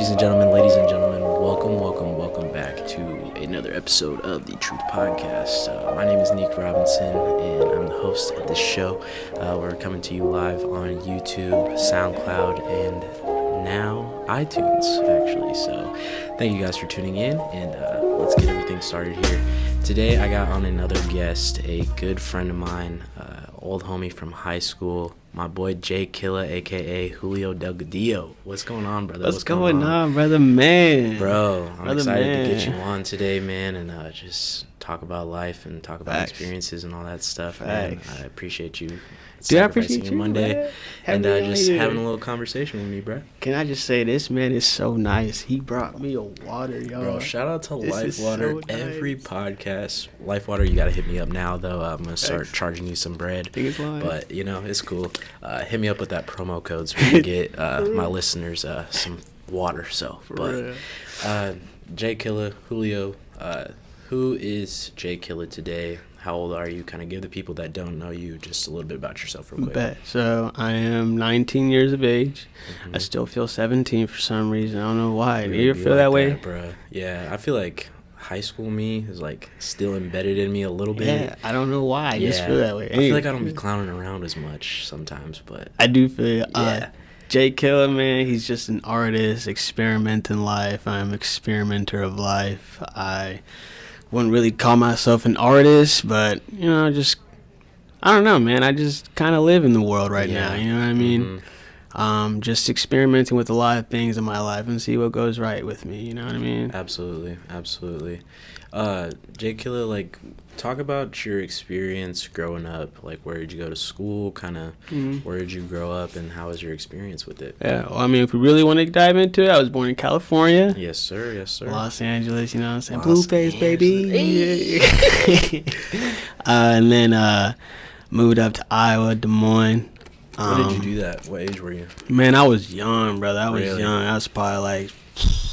ladies and gentlemen, welcome back to another episode of the Truth Podcast. My name is Neek Robinson, and I'm the host of this show. We're coming to you live on YouTube, SoundCloud, and now iTunes, actually. So thank you guys for tuning in, and let's get everything started here. Today, I got on another guest, a good friend of mine, old homie from high school, my boy Jkilla, a.k.a. Julio Delgadillo. What's going on, brother? What's going on, brother, man? Bro, I'm excited to get you on today, man, and just talk about life and talk about experiences and all that stuff, man. I appreciate you. Dude, I appreciate you, Monday, and just having a little conversation with me, bro. Can I just say, this man is so nice. He brought me a water, y'all. Bro, shout out to Life Water. So every podcast, Life Water, you gotta hit me up now, though. I'm gonna start charging you some bread, but you know it's cool. Hit me up with that promo code so we can get my listeners some water. So, but Jkilla, Julio, who is Jkilla today? How old are you? Kind of give the people that don't know you just a little bit about yourself real quick. Bet. So I am 19 years of age. I still feel 17 for some reason. I don't know why. Do you ever feel that way? Bro. Yeah, I feel like high school me is like still embedded in me a little bit. Yeah, I don't know why. I just feel that way. I feel like I don't be clowning around as much sometimes, but I do feel Jkilla, man, he's just an artist, experiment in life. I'm an experimenter of life. I wouldn't really call myself an artist, but, you know, I don't know, man. I just kind of live in the world right now, you know what I mean? Just experimenting with a lot of things in my life and see what goes right with me, you know what I mean? Absolutely. Jkilla, like, talk about your experience growing up. Like, where did you go to school? Kind of, where did you grow up, and how was your experience with it? Yeah, well, I mean, if we really want to dive into it, I was born in California. Yes, sir. Los Angeles, you know what I'm saying? Blueface, baby. And then moved up to Iowa, Des Moines. When did you do that? What age were you? Man, I was young, brother. I was young. I was probably like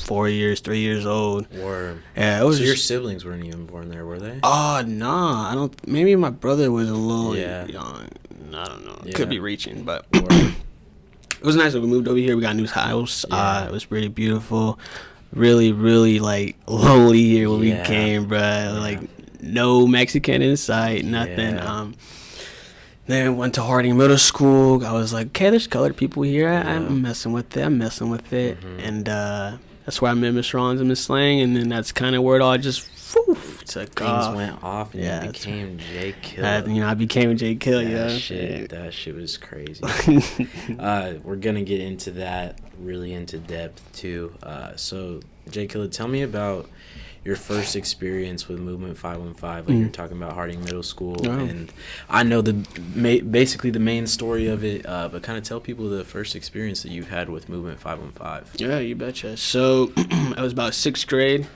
3 years old. Or yeah, it was. So your siblings weren't even born there, were they? Oh no, I don't. Maybe my brother was a little young. I don't know. Yeah. Could be reaching, but it was nice that we moved over here. We got a new house. It was pretty beautiful. Really, really like lonely here when we came, bro. Like no Mexican in sight, nothing. Then went to Harding Middle School. I was like, okay, there's colored people here. I'm messing with it. And that's where I met Miss Rons and Miss Slang. And then that's kind of where it all just took off. Things went off and you became Jkilla. I became Jkilla. That shit was crazy. We're going to get into that really into depth, too. So, Jkilla, tell me about your first experience with Movement 515, like you're talking about Harding Middle School, and I know basically the main story of it, but kind of tell people the first experience that you've had with Movement 515. Yeah, you betcha. So I was about 6th grade.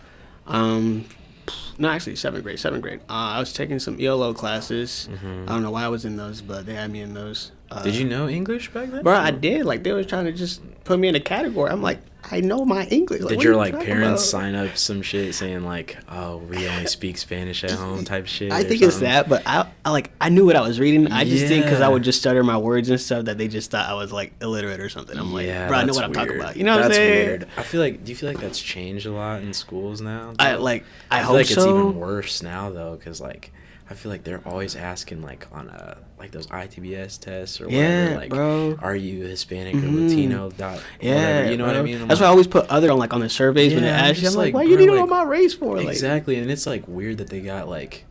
No, actually 7th grade. I was taking some ELO classes. I don't know why I was in those, but they had me in those. Did you know English back then? Bro, I did. Like, they were trying to just put me in a category. I'm like, I know my English. Like, did your parents sign up some shit saying like, oh, we only speak Spanish at home type shit? I think it's that, but I knew what I was reading. I just think because I would just stutter my words and stuff that they just thought I was like illiterate or something. I'm like, bro, I know what I'm talking about. You know what I'm saying? Weird. I feel like, do you feel like that's changed a lot in schools now? I feel hope like so. It's even worse now though, because like I feel like they're always asking like on like those ITBS tests or whatever, like, bro, are you Hispanic or Latino? Whatever, you know what I mean? That's why I always put other on like on the surveys when they ask you. I'm like, why you need to know my race for? Exactly, and it's like weird that they got like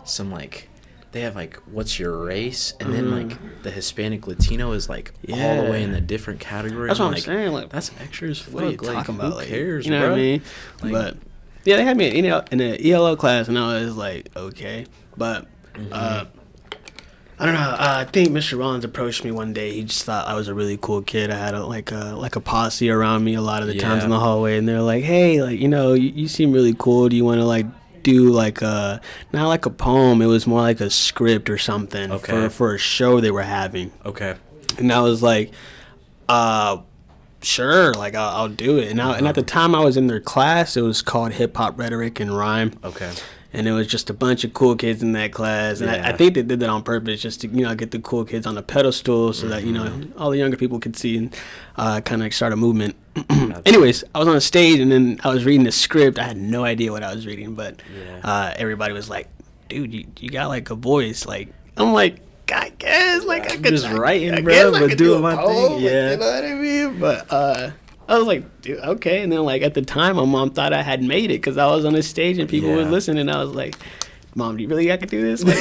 some like they have like what's your race, and then like the Hispanic Latino is like all the way in a different category. That's what I'm saying. Like, that's extra as fuck. What are you talking about? Who cares? You know what I mean? Like, but yeah, they had me in an ELO class, and I was like, okay. But I don't know. I think Mr. Rollins approached me one day. He just thought I was a really cool kid. I had a posse around me a lot of the times in the hallway, and they're like, "Hey, like, you know, you seem really cool. Do you want to like do like not like a poem? It was more like a script or something for a show they were having." Okay. And I was like, sure, like I'll do it. And at the time I was in their class, it was called Hip Hop Rhetoric and Rhyme. Okay. and it was just a bunch of cool kids in that class. And I think they did that on purpose, just to get the cool kids on the pedestal, so that all the younger people could see and kind of start a movement. Anyways, I was on a stage, and then I was reading the script. I had no idea what I was reading, but everybody was like, "Dude, you got like a voice." Like, I'm like, I guess, like, I could just writing, bro, but doing my thing. Yeah, you know what I mean. But I was like, dude, okay. And then, like, at the time, my mom thought I had made it because I was on the stage and people would listen. And I was like, Mom, do you really have to do this? Like,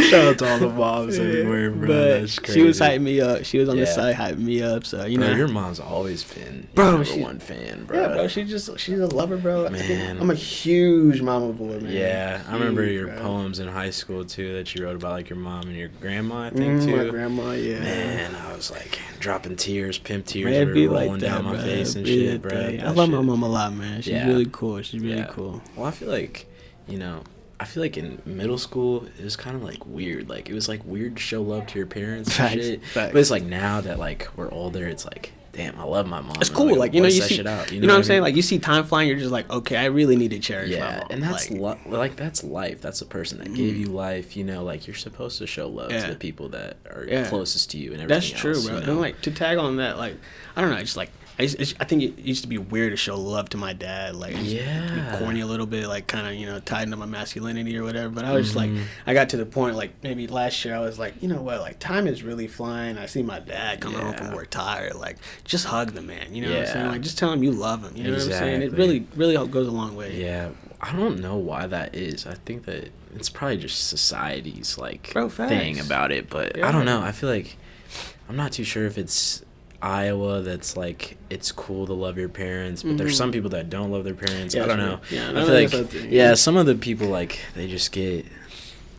shout out to all the moms everywhere, bro. But that's crazy. She was hyping me up. She was on the side hyping me up. So, bro, your mom's always been number one fan, bro. Yeah, bro. She's a lover, bro. Man. I'm a huge mama boy, man. Yeah, I remember your poems in high school, too, that you wrote about, like, your mom and your grandma, I think, too. My grandma, yeah. Man, I was, like, dropping tears, pimp tears were rolling down my face and shit, bro. I love my mom a lot, man. She's really cool. She's really cool. Well, I feel like, in middle school, it was kind of, like, weird. Like, it was, like, weird to show love to your parents and shit. But it's, like, now that, like, we're older, it's, like, damn, I love my mom. It's cool. Like, you see, shit out, you know what I'm saying? Like, you see time flying, you're just like, okay, I really need to cherish my mom. And that's, that's life. That's the person that gave you life, like, you're supposed to show love to the people that are closest to you and everything else. That's true, bro. And, like, to tag on that, like, I don't know, just, like, I think it used to be weird to show love to my dad, like, to be corny a little bit, like, kind of, tied into my masculinity or whatever. But I was just like, I got to the point, like, maybe last year, I was like, you know what, like, time is really flying. I see my dad coming home from work tired, like, just hug the man, you know what I'm saying? Like, just tell him you love him, you know what I'm saying? It really, really goes a long way. Yeah, I don't know why that is. I think that it's probably just society's, like, thing about it, but I don't know. I feel like, I'm not too sure if it's Iowa that's like it's cool to love your parents, but there's some people that don't love their parents. I don't know. Yeah, I feel like some of the people, like, they just get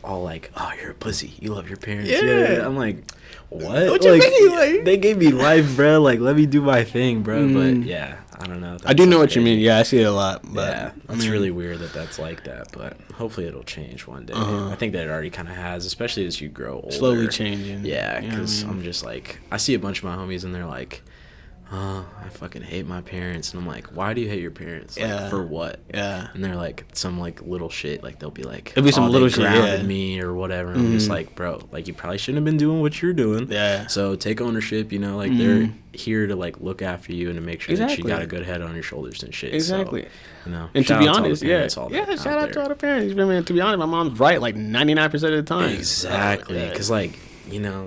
all like, oh, you're a pussy, you love your parents. Yeah. I'm like, what you mean? Like, they gave me life, bro. Like, let me do my thing, bro. But yeah, I don't know. I do know what you mean. Yeah, I see it a lot. But it's really weird that's like that. But hopefully it'll change one day. I think that it already kind of has, especially as you grow older. Slowly changing. Yeah, because I'm just like, I see a bunch of my homies and they're like, oh, I fucking hate my parents. And I'm like, why do you hate your parents? Like, for what? Yeah. And they're like, some, like, little shit. Like, they'll be like, it'll be some little shit, grounded me or whatever. And I'm just like, bro, like, you probably shouldn't have been doing what you're doing. Yeah. So take ownership, like, they're here to, like, look after you and to make sure that you got a good head on your shoulders and shit. Exactly. So, and to be honest, shout out to all the parents. I mean, to be honest, my mom's right, like, 99% of the time. Exactly. Because, like,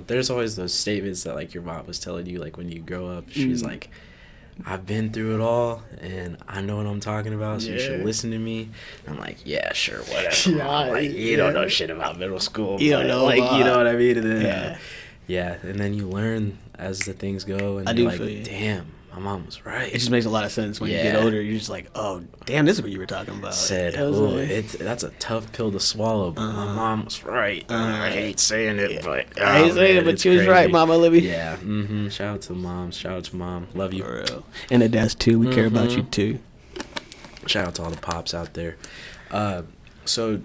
there's always those statements that, like, your mom was telling you, like, when you grow up, she's like, I've been through it all, and I know what I'm talking about, so you should listen to me. And I'm like, yeah, sure, whatever. Like, you don't know shit about middle school. You don't know, like, you know what I mean? And then, and then you learn as the things go, and you're like, damn, my mom was right. It just makes a lot of sense when you get older. You're just like, oh, damn, this is what you were talking about. That's a tough pill to swallow, but my mom was right. I hate saying it, but I hate saying it, but she was right, Mama Libby. Yeah. Shout out to mom. Shout out to mom. Love you. For real. And the dads too. We care about you too. Shout out to all the pops out there. So,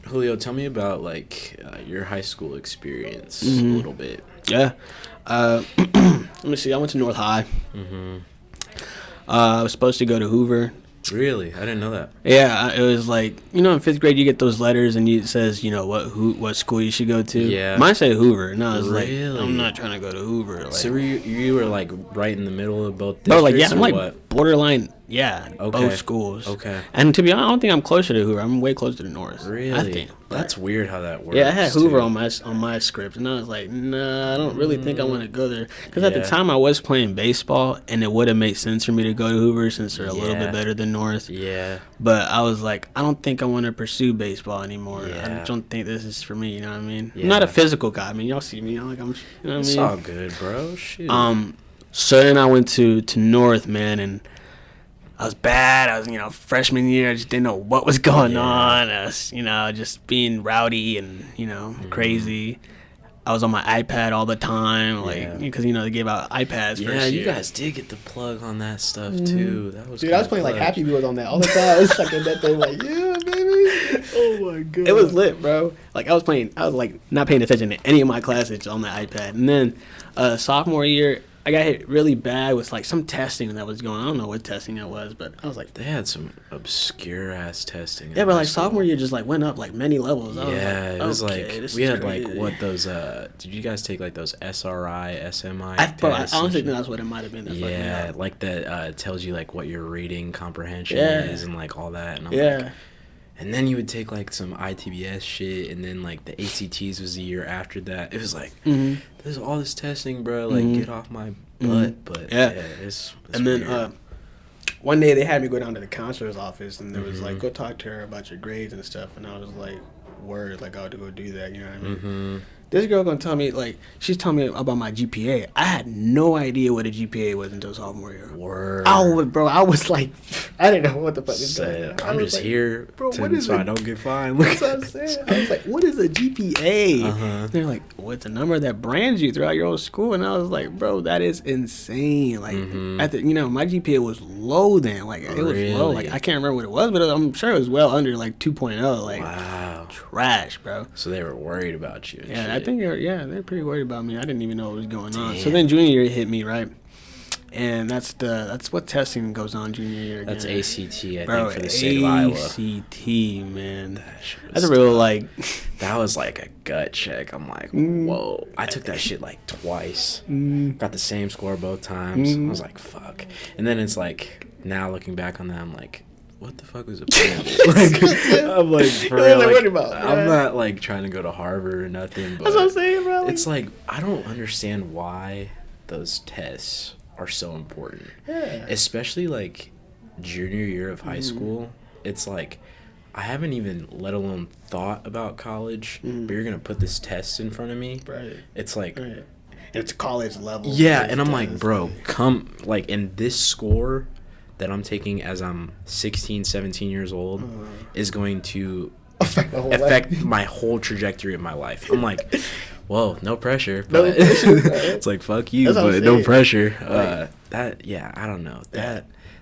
Julio, tell me about like your high school experience a little bit. Yeah. Let me see. I went to North High. I was supposed to go to Hoover. Really? I didn't know that. Yeah, it was like, in 5th grade you get those letters and it says, what school you should go to. Yeah. Mine said Hoover, and I was really? like, I'm not trying to go to Hoover. Like, so you were like right in the middle of both districts? Bro, like, yeah, I'm like what? borderline. Yeah, both schools. Okay. And to be honest, I don't think I'm closer to Hoover. I'm way closer to North. Really? I think. That's weird how that works. Yeah, I had Hoover on my script, and I was like, nah, I don't really think I want to go there. Because at the time, I was playing baseball, and it would have made sense for me to go to Hoover since they're a little bit better than North. Yeah. But I was like, I don't think I want to pursue baseball anymore. Yeah. I don't think this is for me, you know what I mean? Yeah. I'm not a physical guy. I mean, y'all see me, you know what I mean? It's all good, bro. Shit. So then I went to North, man, and I was bad. I was, freshman year. I just didn't know what was going on. I was, just being rowdy and, crazy. I was on my iPad all the time, because, they gave out iPads first year. Yeah, you guys did get the plug on that stuff, too. That was I was playing, Happy Wheels on that all the time. I was stuck in that thing, yeah, baby. Oh, my God. It was lit, bro. I was, not paying attention to any of my classes on the iPad. And then sophomore year, I got hit really bad with like some testing that was going on. I don't know what testing that was, but I was like, they had some obscure ass testing. Yeah, but like sophomore year just like went up like many levels. Yeah, it was like we had crazy. Like what those did you guys take like those SRI, SMI? I honestly think that's what it might have been. Yeah, like that tells you like what your reading comprehension is and like all that. And I'm like, and then you would take like some ITBS shit, and then like the ACTs was the year after that. It was like there's all this testing, bro. Like get off my butt. But it's and weird. Then one day they had me go down to the counselor's office, and there was like, go talk to her about your grades and stuff. And I was like, word, like I ought to go do that. You know what I mean? This girl gonna tell me, like, she's telling me about my GPA. I had no idea what a GPA was until sophomore year. Word. I was like, I didn't know what the fuck is going on. I'm just like, here, bro, so I don't get fined. That's what I'm saying. I was like, what is a GPA? They're like, well, it's a number that brands you throughout your whole school. And I was like, bro, that is insane. Like, my GPA was low then. Like, it was low. Like, I can't remember what it was, but I'm sure it was well under like 2.0. Like, wow, trash, bro. So they were worried about you. Yeah, I think they're pretty worried about me. I didn't even know what was going on. So then junior year hit me, right? And that's what testing goes on junior year again. That's ACT, I think, for the state of Iowa. ACT, man. That's a real, like... That was like a gut check. I'm like, whoa. I took that shit like twice. Got the same score both times. I was like, fuck. And then it's like, now looking back on that, I'm like, what the fuck was a plan? I'm like, for real, like, I'm not like trying to go to Harvard or nothing, but that's what I'm saying, bro. It's like, I don't understand why those tests are so important. Yeah. Especially like junior year of high school. It's like, I haven't even let alone thought about college, but you're gonna put this test in front of me. Right. It's like, it's college level. Yeah, and I'm like, bro, come, like, in this score that I'm taking as I'm 16, 17 years old is going to affect my whole trajectory of my life. I'm like, whoa, no pressure, but it's like, fuck you, but no pressure. I don't know.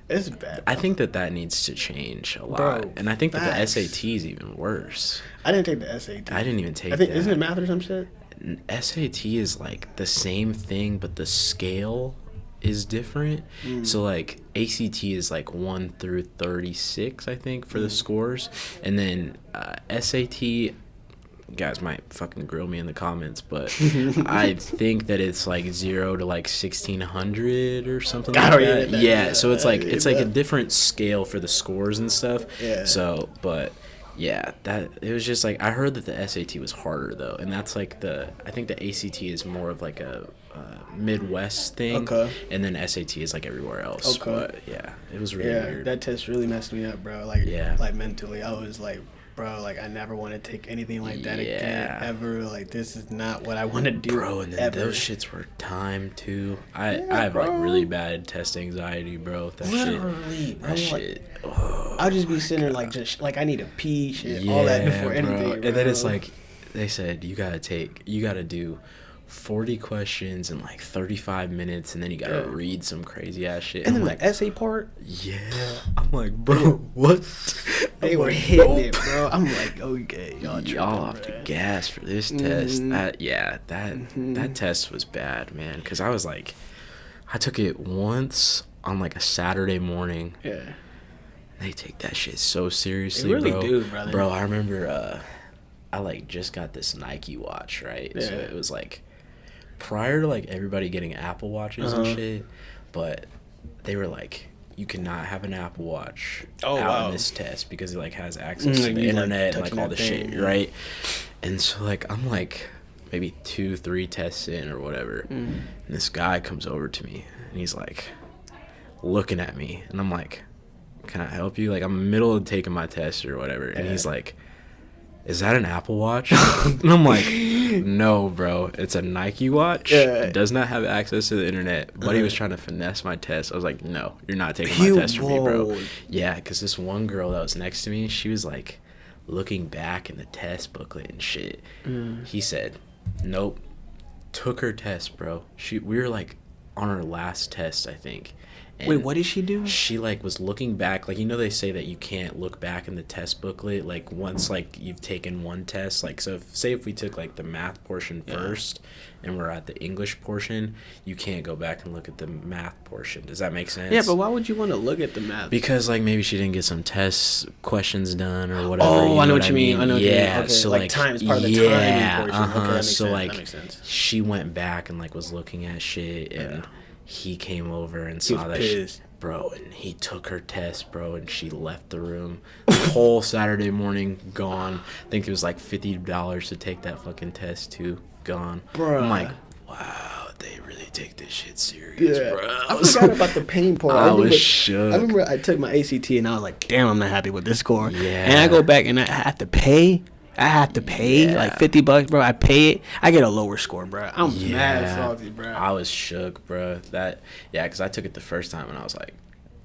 It's bad. I think that needs to change a lot. Bro, and I think that the SAT is even worse. I didn't take the SAT. I didn't even take that. Isn't it math or some shit? SAT is like the same thing, but the scale is different. So like ACT is like 1 through 36, I think, for the scores, and then SAT, guys might fucking grill me in the comments, but I think that it's like 0 to like 1600 or something like that. Yeah, so it's like a different scale for the scores and stuff. Yeah. So, but yeah, that it was just like, I heard that the SAT was harder though, and that's like I think the ACT is more of like a Midwest thing, and then SAT is like everywhere else. But yeah, it was really weird. That test really messed me up, bro. Like, like mentally, I was like, bro, like I never want to take anything like that again ever. Like, this is not what I want to do, bro. And then those shits were timed too. I have like really bad test anxiety, bro. That shit. I'll just be sitting there like, just like, I need a pee, shit, all that before anything, bro. And then it's like, they said you gotta do 40 questions in like 35 minutes, and then you gotta read some crazy ass shit. And then like, the essay part. Yeah. I'm like, bro, what? They were hitting it, bro. I'm like, okay, y'all off the gas for this test. That test was bad, man. Cause I was like, I took it once on like a Saturday morning. Yeah. They take that shit so seriously, they really do, brother. Bro, I remember I like just got this Nike watch, right? Yeah. So it was like prior to like everybody getting Apple Watches and shit, but they were like, you cannot have an Apple Watch out in this test because it like has access to the internet and like all the shit, right? And so like I'm like maybe 2-3 tests in or whatever, and this guy comes over to me and he's like looking at me, and I'm like, can I help you? Like, I'm in the middle of taking my test or whatever, and he's like, is that an Apple Watch? And I'm like, no, bro, it's a Nike watch. It does not have access to the internet. But he was trying to finesse my test. I was like, no, you're not taking my test from me, bro. Yeah, because this one girl that was next to me, she was like looking back in the test booklet and shit. He said, nope, took her test, bro. We were like on our last test, I think, And wait, what did she do? She like was looking back, like, you know, they say that you can't look back in the test booklet, like once like you've taken one test, like, so if we took like the math portion first and we're at the English portion, you can't go back and look at the math portion. Does that make sense? Yeah, but why would you want to look at the math? Because like maybe she didn't get some test questions done or whatever. Oh, I know what you mean. I know. Yeah, okay. so like time is part of the timing portion. Okay, that makes so sense. like that makes sense. she went back and like was looking at shit, and he came over and He saw was that pissed. bro, and he took her test, bro, and she left the room. The whole Saturday morning gone. I think it was like $50 to take that fucking test too. Gone. Bro, I'm like, wow, they really take this shit serious, bro. I forgot about the pain part. I was shook. I remember I took my ACT and I was like, damn, I'm not happy with this score. Yeah. And I go back and I have to pay. like $50, bro. I pay it. I get a lower score, bro. I'm mad salty, bro. I was shook, bro. Because I took it the first time and I was like,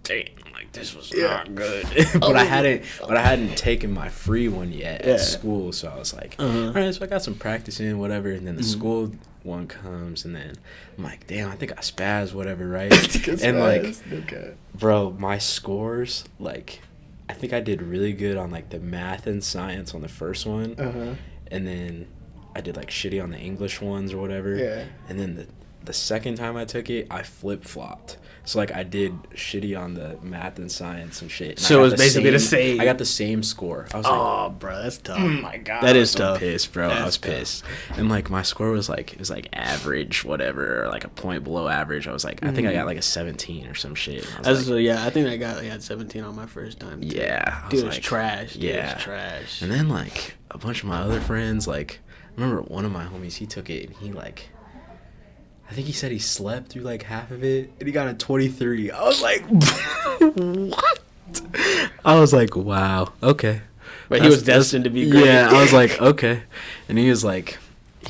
damn, like this was not good. but I hadn't taken my free one yet at school, so I was like, all right, so I got some practice in, whatever, and then the school one comes, and then I'm like, damn, I think I spazzed, whatever, right? And like, bro, my scores, like, I think I did really good on like the math and science on the first one, and then I did like shitty on the English ones or whatever. Yeah. And then the second time I took it, I flip-flopped. So like I did shitty on the math and science and shit. And so it was basically the same. I got the same score. I was like, bro, that's tough. Oh my god, that is tough. I'm pissed, bro. I was pissed. And like my score was like, it was like average, whatever, or like a point below average. I was like, I think I got like a 17 or some shit. I think I got 17 on my first time. Too. Yeah, dude, it was trash. Dude, yeah, it was trash. And then like a bunch of my other friends, like I remember one of my homies, he took it and he like, I think he said he slept through like half of it and he got a 23. I was like, what? I was like, wow, okay. But he was destined to be great. Yeah, I was like, okay. And he was like,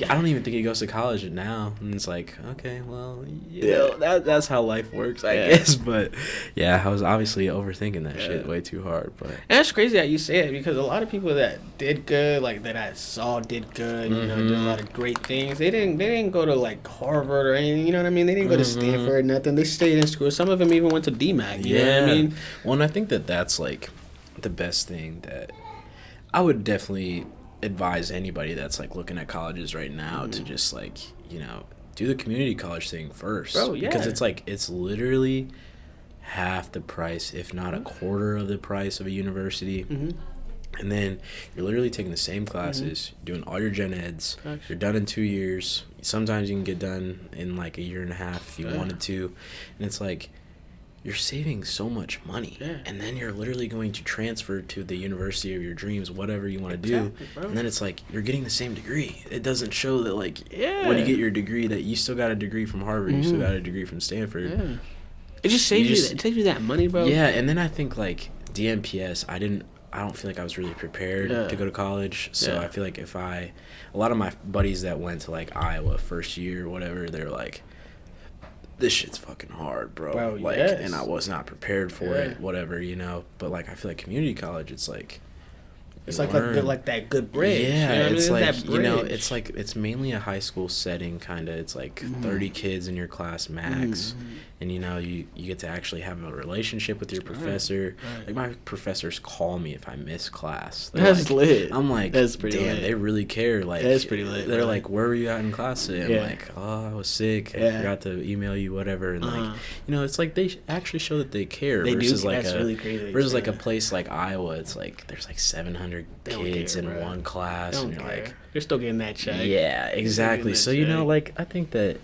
I don't even think he goes to college now. And it's like, okay, well, that's how life works, I guess. But yeah, I was obviously overthinking that shit way too hard. But and that's crazy that you say it, because a lot of people that did good, like that I saw did good, you know, did a lot of great things. They didn't go to like Harvard or anything. You know what I mean? They didn't go to Stanford or nothing. They stayed in school. Some of them even went to DMAC. You know what I mean? Well, and I think that's like the best thing that I would definitely advise anybody that's like looking at colleges right now to just like, you know, do the community college thing first. Bro, yeah. Because it's like, it's literally half the price, if not a quarter of the price of a university. And then you're literally taking the same classes, doing all your gen eds. You're done in 2 years. Sometimes you can get done in like a year and a half if you wanted to. And it's like, you're saving so much money, and then you're literally going to transfer to the university of your dreams, whatever you want to do, and then it's like you're getting the same degree. It doesn't show that like when you get your degree that you still got a degree from Harvard, you still got a degree from Stanford. It just saves you that money, bro. Yeah, and then I think like DMPS, I don't feel like I was really prepared to go to college, so I feel like a lot of my buddies that went to like Iowa first year or whatever, they're like, this shit's fucking hard, bro. Like, and I was not prepared for it, whatever, you know. But like, I feel like community college, it's like like that good bridge. Yeah, you know it's I mean? like, you know, it's like, it's mainly a high school setting, kind of. It's like 30 kids in your class max, and you know, you get to actually have a relationship with your professor. Like, my professors call me if I miss class. That's like, lit. I'm like, that's pretty damn, lit. They really care. Like, that's pretty lit. They're like, where were you at in class today? I'm like, oh, I was sick. I forgot to email you, whatever. And like, you know, it's like they actually show that they care. They versus do. like that's really crazy. Versus like a place like Iowa, it's like there's like 700 kids in one class, and you're like, they're still getting that check. Yeah, exactly. So you know, like, I think that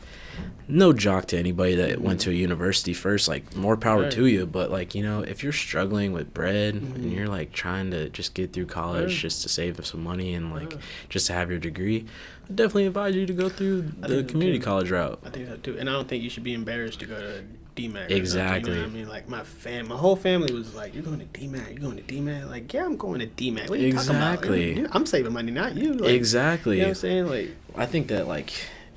no jock to anybody that went to a university first, like, more power to you, but like, you know, if you're struggling with bread and you're like trying to just get through college just to save some money and like just to have your degree, I definitely advise you to go through the community college route. I think so too, and I don't think you should be embarrassed to go to DMAC. Exactly. You know what I mean? Like, my whole family was like, "You're going to DMAC? You're going to DMAC?" Like, yeah, I'm going to DMAC. What are you talking about? You know, I'm saving money, not you. Like, exactly. You know what I'm saying? Like, I think that like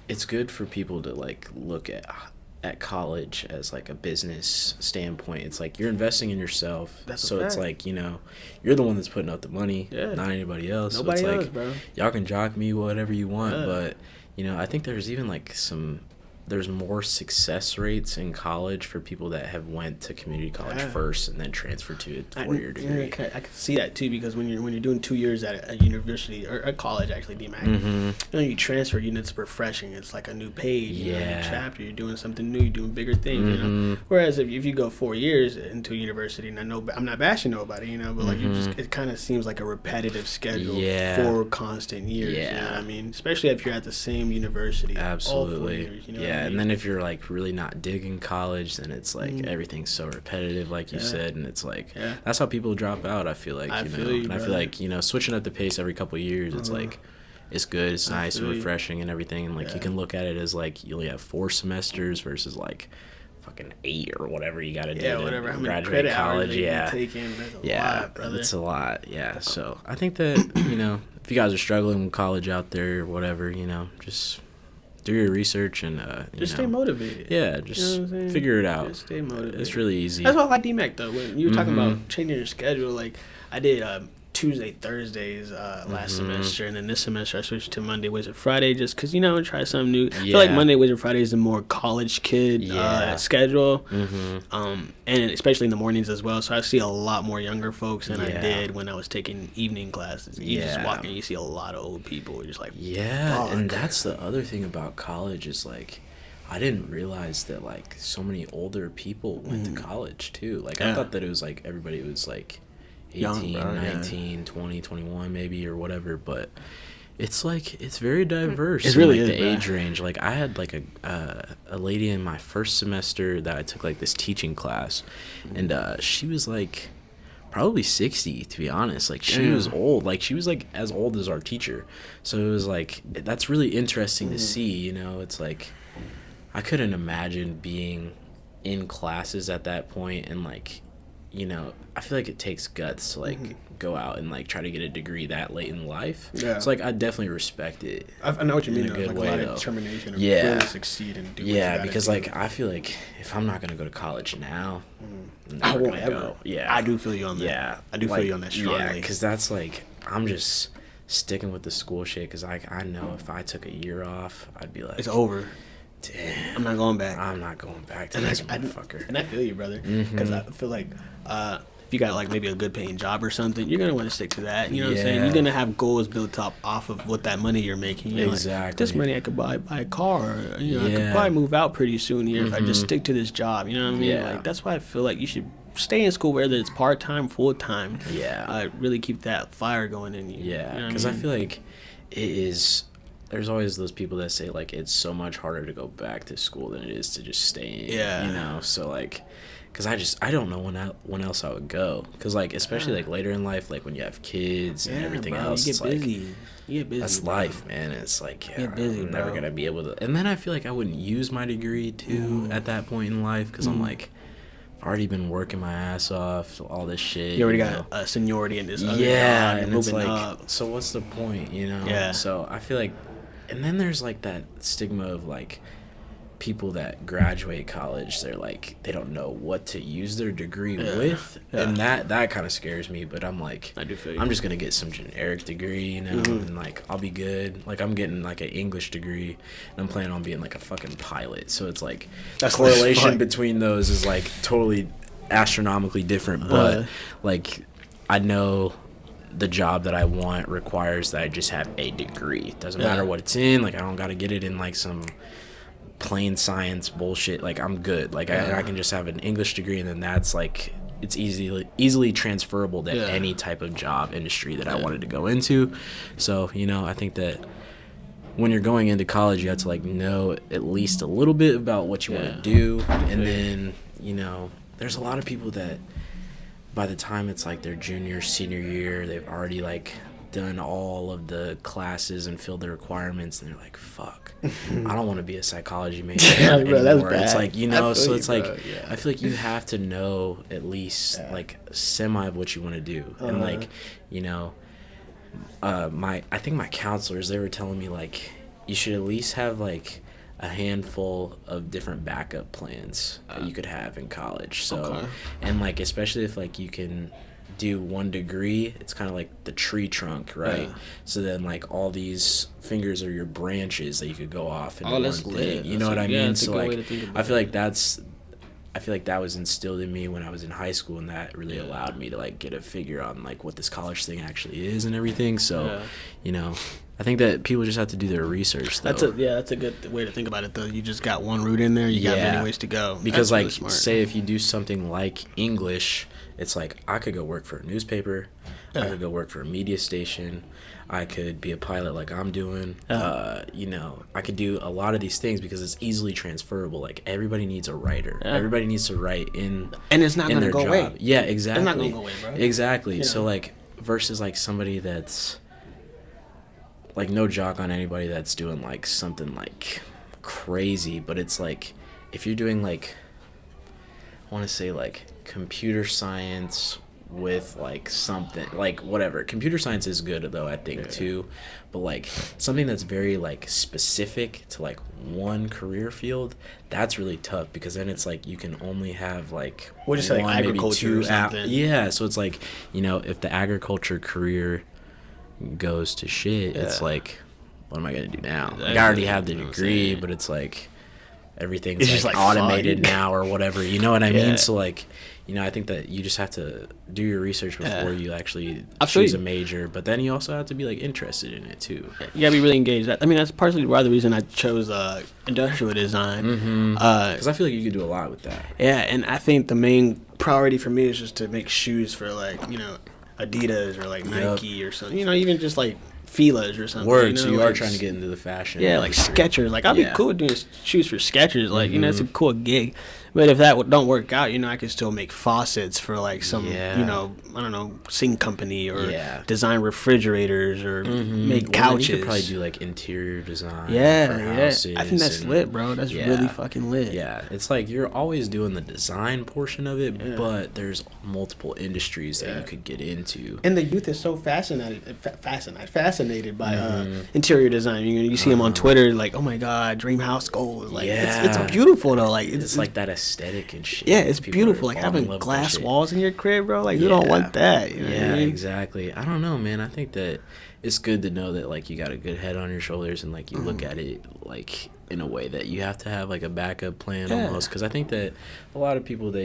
it's good for people to like look at college as like a business standpoint. It's like you're investing in yourself. So it's like, you know, you're the one that's putting out the money, not anybody else. Nobody so it's else, like, bro. Y'all can jock me whatever you want, but you know, I think there's even like there's more success rates in college for people that have went to community college first and then transferred to a 4-year degree. I can see that too, because when you're doing 2 years at a university or a college, actually, DMAC, you transfer, it's refreshing. It's like a new page, a new chapter. You're doing something new. You're doing bigger things. Whereas if you go 4 years into a university, and I'm not bashing nobody, but like it kind of seems like a repetitive schedule for constant years. You know what I mean? Especially if you're at the same university. Absolutely. All 4 years, you know what I mean? And then if you're like really not digging college, then it's like everything's so repetitive, like you said, and it's like that's how people drop out. I feel like I feel like switching up the pace every couple of years, it's like it's good, it's nice and refreshing and everything, and like you can look at it as like you only have 4 semesters versus like fucking 8 or whatever you got to do to graduate college. It's a lot. So I think that if you guys are struggling with college out there or whatever, just do your research and just stay motivated. Yeah, just figure it out. Just stay motivated. It's really easy. That's why I like DMAC though. When you were talking about changing your schedule, like I did Tuesday, Thursdays last semester, and then this semester I switched to Monday, Wednesday, Friday, just because try something new. I feel like Monday, Wednesday, Friday is a more college kid schedule, and especially in the mornings as well. So I see a lot more younger folks than I did when I was taking evening classes. You just walk in, you see a lot of old people. You're just like, fuck. And that's the other thing about college is like, I didn't realize that like so many older people went to college too. Like I thought that it was like everybody was like 18, 19, 20, 21 maybe or whatever, but it's like it's very diverse. It really is, the age range. Like I had like a lady in my first semester that I took like this teaching class, and she was like probably 60 to be honest. Like she was old. Like she was like as old as our teacher. So it was like that's really interesting to see. It's like I couldn't imagine being in classes at that point and like. I feel like it takes guts to like go out and like try to get a degree that late in life. So like I definitely respect it. I know what you mean. In a good like way, a lot though. Of determination to really succeed and do. Because like I feel like if I'm not gonna go to college now, I won't ever. Go. Yeah, I do feel you on that. Yeah, I do feel you on that strongly. Yeah, because that's like I'm just sticking with the school shit because I know if I took a year off, I'd be like it's over. Damn, I'm not going back. I'm not going back to this motherfucker. And I feel you, brother. Because I feel like if you got like maybe a good paying job or something, you're gonna want to stick to that. You know what I'm saying? You're gonna have goals built up off of what that money you're making. You're exactly. Like, this money I could buy a car. I could probably move out pretty soon here if I just stick to this job. You know what I mean? Like that's why I feel like you should stay in school, whether it's part time, full time. Really keep that fire going in you. Because I feel like it is. There's always those people that say, like, it's so much harder to go back to school than it is to just stay in, So, like, because I don't know when else I would go. Because, like, especially, like, later in life, like, when you have kids and everything else, you get busy. Like, you get busy. That's life, man. It's like, I'm never going to be able to. And then I feel like I wouldn't use my degree, too, at that point in life. Because I'm like, I've already been working my ass off, all this shit. You already got a seniority in this other job. And it's like, up. So what's the point, So I feel like. And then there's like that stigma of like people that graduate college, they're like they don't know what to use their degree with, and that kind of scares me. But I'm like, I do feel you. I'm just gonna get some generic degree, and like I'll be good. Like I'm getting like an English degree, and I'm planning on being like a fucking pilot. So it's like the correlation between those is like totally astronomically different, but like I know. The job that I want requires that I just have a degree. Doesn't matter what it's in. Like I don't got to get it in like some plain science bullshit. Like I'm good. Like I can just have an English degree, and then that's like it's easily transferable to any type of job industry that I wanted to go into. So I think that when you're going into college, you have to like know at least a little bit about what you want to do, and then there's a lot of people that. By the time it's like their junior, senior year, they've already like done all of the classes and filled the requirements, and they're like, "Fuck, I don't want to be a psychology major anymore." That's bad. It's like so it's like I feel like you have to know at least like semi of what you want to do, and like I think my counselors, they were telling me like you should at least have like a handful of different backup plans that you could have in college. So and like especially if like you can do 1 degree, it's kind of like the tree trunk, right? Yeah. So then like all these fingers are your branches that you could go off into one thing. You know what I mean? So like I feel like that was instilled in me when I was in high school, and that really allowed me to like get a figure on like what this college thing actually is and everything. So, you know, I think that people just have to do their research, though. That's a good way to think about it, though. You just got one route in there. You got many ways to go. Because, like, really say if you do something like English, it's like I could go work for a newspaper. I could go work for a media station. I could be a pilot like I'm doing. You know, I could do a lot of these things because it's easily transferable. Like, everybody needs a writer. Everybody needs to write in and it's not going to go away. Yeah, exactly. It's not going to go away, bro. Exactly. You know? So, like, versus, like, somebody that's... Like, no jock on anybody that's doing, like, something, like, crazy. But it's, like, if you're doing, like, I want to say, like, computer science with, like, something, like, whatever. Computer science is good, though, I think, too. But, like, something that's very, like, specific to, like, one career field, that's really tough. Because then it's, like, you can only have, like, we'll just say, like, agriculture or something. Yeah, so it's, like, you know, if the agriculture career goes to shit, it's like, what am I gonna do now? Like, I already have the degree, but it's like everything's it's like automated now or whatever, you know what I mean? So like, you know, I think that you just have to do your research before you actually choose a major, but then you also have to be like interested in it too. You gotta be really engaged. I mean, that's partially why the reason I chose industrial design, because I feel like you could do a lot with that. Yeah, and I think the main priority for me is just to make shoes for, like, you know, Adidas or like Nike or something, you know, even just like Fila's or something. Word, you know? So you like, are trying to get into the fashion. Yeah, like Skechers. Like, I'd be cool with doing shoes for Skechers. Like, you know, it's a cool gig. But if that don't work out, you know, I could still make faucets for like some, you know, I don't know, sink company or design refrigerators or make couches. You could probably do like interior design. For houses. I think that's lit, bro. That's really fucking lit. Yeah, it's like you're always doing the design portion of it, but there's multiple industries that you could get into. And the youth is so fascinated by interior design. You see them on Twitter, like, oh my god, dream house goals. Like, it's beautiful though. Like, it's like that aesthetic and shit. Yeah, it's beautiful. Like having glass walls in your crib, bro. Like, you don't want that. You know what I mean? Exactly. I don't know, man. I think that it's good to know that, like, you got a good head on your shoulders and, like, you look at it, like, in a way that you have to have, like, a backup plan almost. Because I think that a lot of people,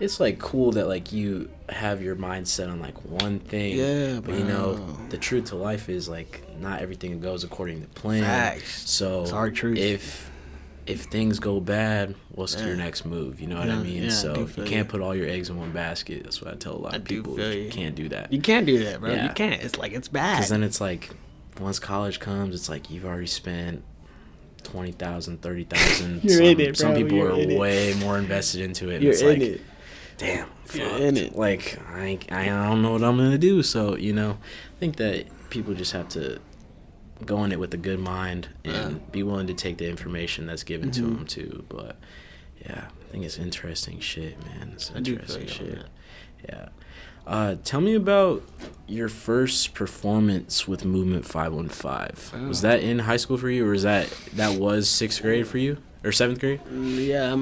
it's, like, cool that, like, you have your mindset on, like, one thing. Yeah, but, you know, the truth to life is, like, not everything goes according to plan. Facts. So it's hard truth. If things go bad, what's your next move? You know what I mean? So you can't put all your eggs in one basket. That's what I tell a lot of people. You can't do that. You can't do that, bro. You can't. It's like, it's bad. Because then it's like, once college comes, it's like you've already spent $20,000, $30,000. Some people are way more invested into it. You're it's in like, it. Damn, you're in it. Like, I don't know what I'm gonna do. So, you know, I think that people just have to go in it with a good mind and be willing to take the information that's given to them too. But yeah, I think it's interesting shit, man. It's interesting shit. Yeah. Tell me about your first performance with Movement 515. Was that in high school for you, or was that was 6th grade for you? Or 7th grade? Yeah.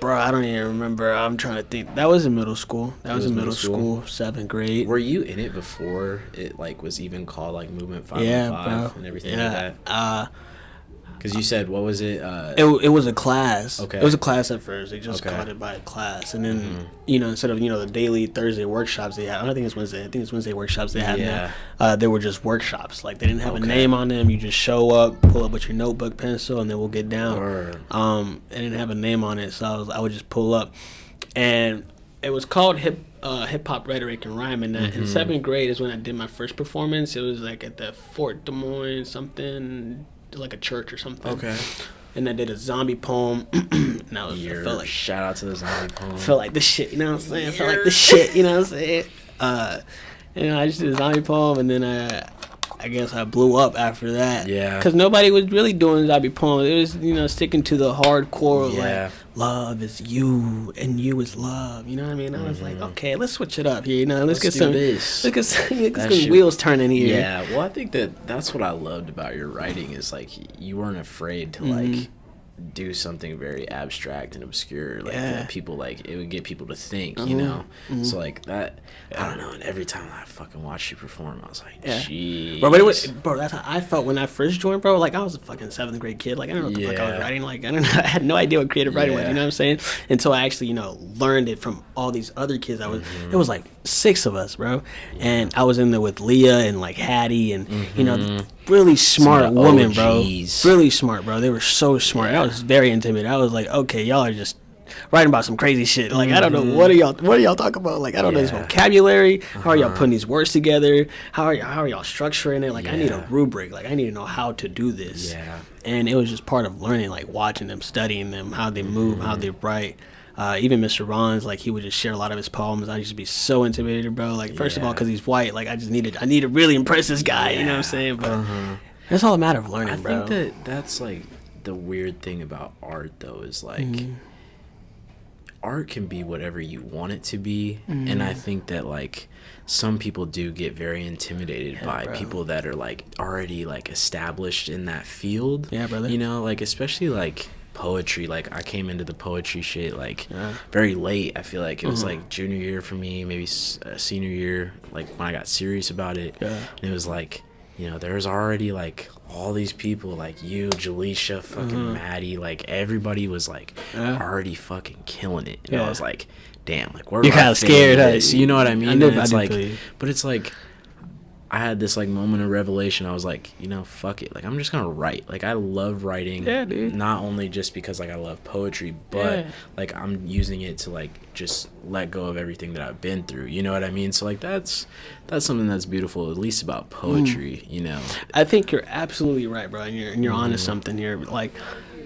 Bro, I don't even remember. I'm trying to think. That was in middle school. That was in middle school, 7th grade. Were you in it before it, like, was even called, like, Movement 515 and everything like that? Because you said, what was it? It was a class. Okay. It was a class at first. They just called it by a class. And then, you know, instead of, you know, the daily Thursday workshops they had, I don't think it's Wednesday. I think it's Wednesday workshops they had. Yeah. They were just workshops. Like, they didn't have a name on them. You just show up, pull up with your notebook, pencil, and then we'll get down. It didn't have a name on it, so I would just pull up. And it was called hip-hop rhetoric and rhyme. And in 7th grade is when I did my first performance. It was, like, at the Fort Des Moines something, like a church or something. Okay. And I did a zombie poem. And I felt like, shout out to the zombie poem. I felt like the shit, you know what I'm saying? I felt like the shit, you know what I'm saying? And I just did a zombie poem, and then I guess I blew up after that. Yeah. Because nobody was really doing zombie poems. It was, you know, sticking to the hardcore, like, love is you, and you is love. You know what I mean? I was like, okay, let's switch it up here. You know, let's get some wheels turning here. Yeah. Well, I think that's what I loved about your writing is, like, you weren't afraid to like do something very abstract and obscure, like that people like, it would get people to think, you know. So like that, I don't know. And every time I fucking watched you perform, I was like, jeez, bro. But it was, bro, that's how I felt when I first joined, bro. Like I was a fucking 7th grade kid. Like I don't know what the fuck I was writing. Like I had no idea what creative writing was. You know what I'm saying? Until I actually, you know, learned it from all these other kids. It was like 6 of us, bro, and I was in there with Leah and like Hattie and you know, really smart women, bro. Really smart, bro. They were so smart. I was very intimidated. I was like, okay, y'all are just writing about some crazy shit. Like I don't know what are y'all talking about. Like I don't know this vocabulary. How are y'all putting these words together? How are y'all structuring it? Like I need a rubric. Like I need to know how to do this. And it was just part of learning, like watching them, studying them, how they move, how they write. Even Mr. Ron's, like he would just share a lot of his poems. I used to be so intimidated, bro. Like first of all, because he's white. Like I need to really impress this guy. You know what I'm saying? But it's all a matter of learning, bro. I think that's like the weird thing about art, though, is like art can be whatever you want it to be, and I think that like some people do get very intimidated by people that are like already like established in that field. Yeah, brother. You know, like especially like poetry. Like I came into the poetry shit like very late. I feel like it was like junior year for me, maybe senior year, like when I got serious about it. And it was like, you know, there's already like all these people like you, Jaleisha, fucking Maddie, like everybody was like already fucking killing it. And I was like, damn, like where do I kind of scared, this? You know what I mean? It's like, but it's like I had this like moment of revelation. I was like, you know, fuck it. Like I'm just gonna write. Like I love writing. Yeah, dude. Not only just because like I love poetry, but like I'm using it to like just let go of everything that I've been through. You know what I mean? So like that's something that's beautiful, at least about poetry. You know. I think you're absolutely right, bro. And you're onto something here. Like,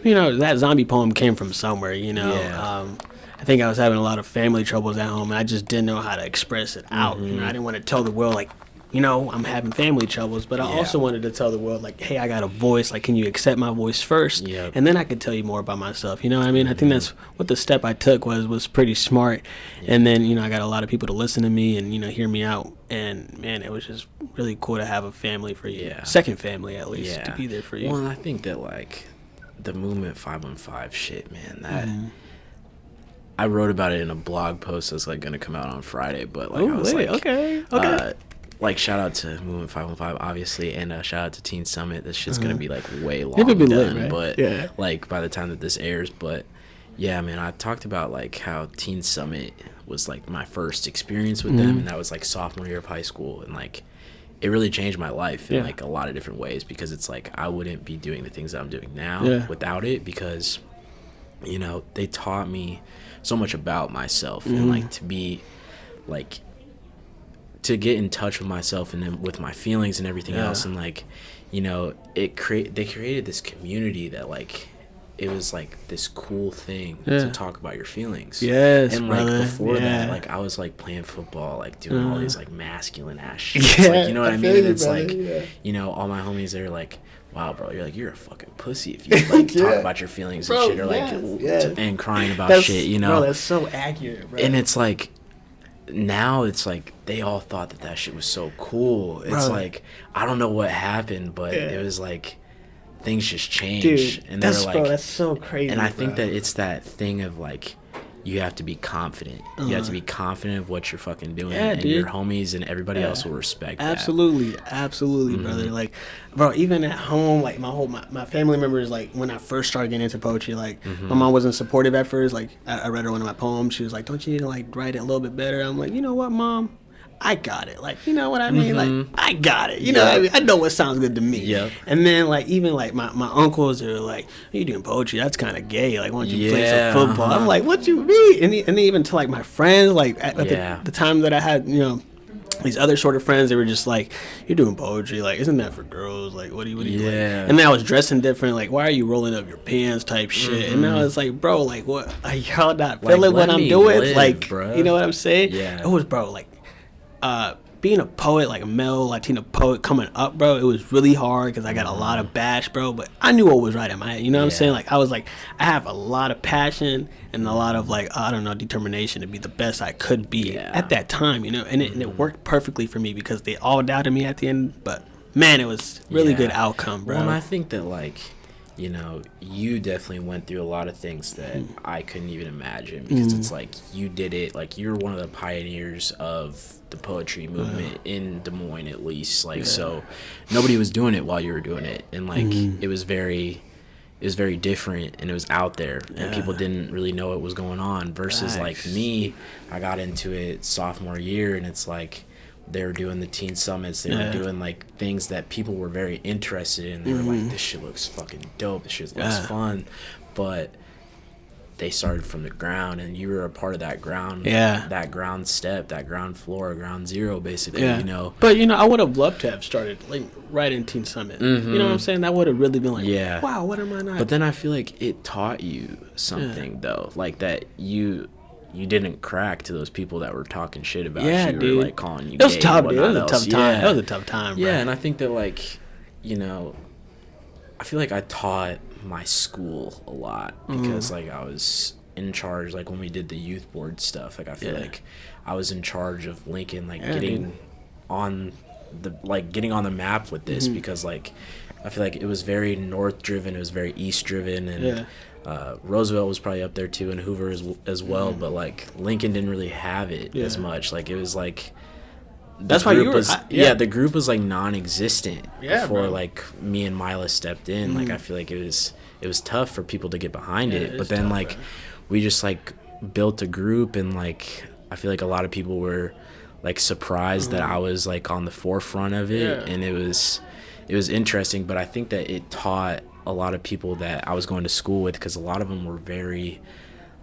you know, that zombie poem came from somewhere. You know. I think I was having a lot of family troubles at home, and I just didn't know how to express it out. You know, I didn't want to tell the world like, you know, I'm having family troubles, but I also wanted to tell the world, like, hey, I got a voice. Like, can you accept my voice first? And then I could tell you more about myself. You know what I mean? I think that's what the step I took was pretty smart. And then, you know, I got a lot of people to listen to me and, you know, hear me out. And, man, it was just really cool to have a family for you. Second family, at least, to be there for you. Well, and I think that, like, the Movement 515 shit, man, that... I wrote about it in a blog post that's, like, going to come out on Friday, but, like, I was like... Okay. Like, shout out to Movement 515, obviously, and shout out to Teen Summit. This shit's going to be, like, way long done, lit, right? But, like, by the time that this airs. But, yeah, man, I talked about, like, how Teen Summit was, like, my first experience with them, and that was, like, sophomore year of high school, and, like, it really changed my life in, like, a lot of different ways, because it's, like, I wouldn't be doing the things that I'm doing now without it, because, you know, they taught me so much about myself, and, like, to be, like... to get in touch with myself and then with my feelings and everything else, and like, you know, they created this community that like it was like this cool thing to talk about your feelings. And like before that, like I was like playing football, like doing all these like masculine ass shit. Like, you know what I mean? And it's like, you know, all my homies are like, wow, bro, you're a fucking pussy if you like talk about your feelings and shit, or like and crying about shit, you know? Bro, that's so accurate, bro. And it's like, now it's like they all thought that shit was so cool. It's like, I don't know what happened, but it was like things just changed. Dude, and they're like, that's so crazy. And I think that it's that thing of like, you have to be confident. You have to be confident of what you're fucking doing, and your homies and everybody else will respect that. Absolutely, brother. Like, bro, even at home, like my family members, like when I first started getting into poetry, like my mom wasn't supportive at first. Like I read her one of my poems. She was like, "Don't you need to like write it a little bit better?" I'm like, you know what, Mom? I got it. Like, you know what I mean? Like, I got it. You know what I mean? I know what sounds good to me. And then, like, even, like, my uncles are like, you doing poetry? That's kind of gay. Like, why don't you play some football? I'm like, what you mean? And then even to, like, my friends, like, at the time that I had, you know, these other sort of friends, they were just like, you're doing poetry. Like, isn't that for girls? Like, what do you like? And then I was dressing different. Like, why are you rolling up your pants type shit? And I was like, bro, like, what? Are y'all not feeling like, what I'm doing? Live, like, bro. You know what I'm saying? It was, bro, like, being a poet, like a male Latino poet coming up, bro, it was really hard because I got a lot of bash, bro, but I knew what was right in my head, you know what I'm saying? Like, I was like, I have a lot of passion and a lot of, like, I don't know, determination to be the best I could be at that time, you know, and it worked perfectly for me because they all doubted me at the end, but, man, it was really good outcome, bro. Well, and I think that, like, you know, you definitely went through a lot of things that I couldn't even imagine, because it's like you did it, like you're one of the pioneers of the poetry movement in Des Moines, at least, like so nobody was doing it while you were doing it, and like it was very different, and it was out there, and people didn't really know what was going on, versus like me, I got into it sophomore year, and it's like they were doing the teen summits, they were doing like things that people were very interested in. They were like, this shit looks fucking dope, this shit looks fun, but they started from the ground, and you were a part of that ground, that ground step, that ground floor, ground zero, basically, you know. But, you know, I would have loved to have started, like, right in Teen Summit. You know what I'm saying? That would have really been like, wow, what am I not? But then I feel like it taught you something, though. Like, that you didn't crack to those people that were talking shit about you, dude. or, like, calling you It was gay tough, or dude. It was a tough time. Yeah. That was a tough time, bro. Yeah, and I think that, like, you know, I feel like I taught my school a lot, because, like, I was in charge, like when we did the youth board stuff, like I feel like I was in charge of Lincoln, like getting on the map with this, because like I feel like it was very north driven, it was very east driven, and Roosevelt was probably up there too, and Hoover as well, but like Lincoln didn't really have it as much. Like it was like that's why you were the group was like non-existent before like me and Mila stepped in. Like I feel like it was tough for people to get behind it, but then tough, like we just like built a group, and like I feel like a lot of people were like surprised that I was like on the forefront of it, and it was interesting. But I think that it taught a lot of people that I was going to school with, because a lot of them were very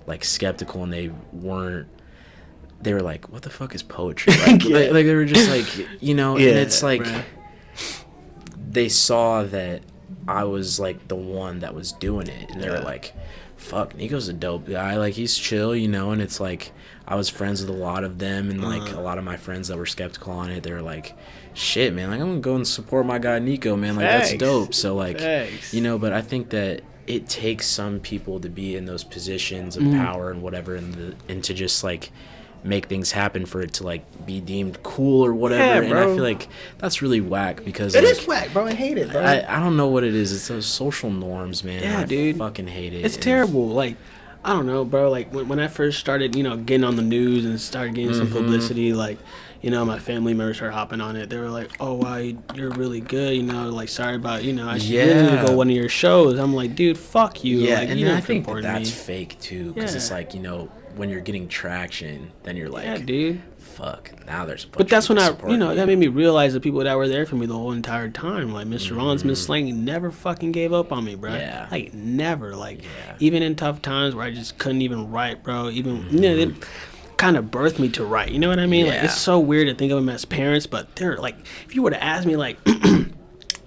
like skeptical, and they were like, what the fuck is poetry? Like, like they were just like, you know, and it's like they saw that I was like the one that was doing it, and they were like, fuck, Nico's a dope guy, like he's chill, you know. And it's like I was friends with a lot of them, and like a lot of my friends that were skeptical on it, they were like, shit, man, like I'm gonna go and support my guy Nico, man, like that's dope. So like you know, but I think that it takes some people to be in those positions of power and whatever, and to just like make things happen for it to like be deemed cool or whatever. And I feel like that's really whack, because it like, is whack, bro. I hate it, bro. I don't know what it is. It's those social norms, man. Yeah, I fucking hate it. It's terrible. Like I don't know, bro. Like when I first started, you know, getting on the news and started getting some publicity, like, you know, my family members started hopping on it. They were like, oh, wow, you're really good, you know, like, sorry about, you know, I should really need to go to one of your shows. I'm like, dude, fuck you. Yeah, like, and you then I think that's fake, too, because it's like, you know, when you're getting traction, then you're like, yeah, dude, fuck, now there's a bunch but that's of when I, you know, that made me realize the people that were there for me the whole entire time, like Mr. Ron's, Miss Slang, never fucking gave up on me, bro. Yeah. Like, never. Like, even in tough times where I just couldn't even write, bro, even, you know, they kind of birthed me to write, you know what I mean? Like, it's so weird to think of them as parents, but they're like, if you were to ask me, like,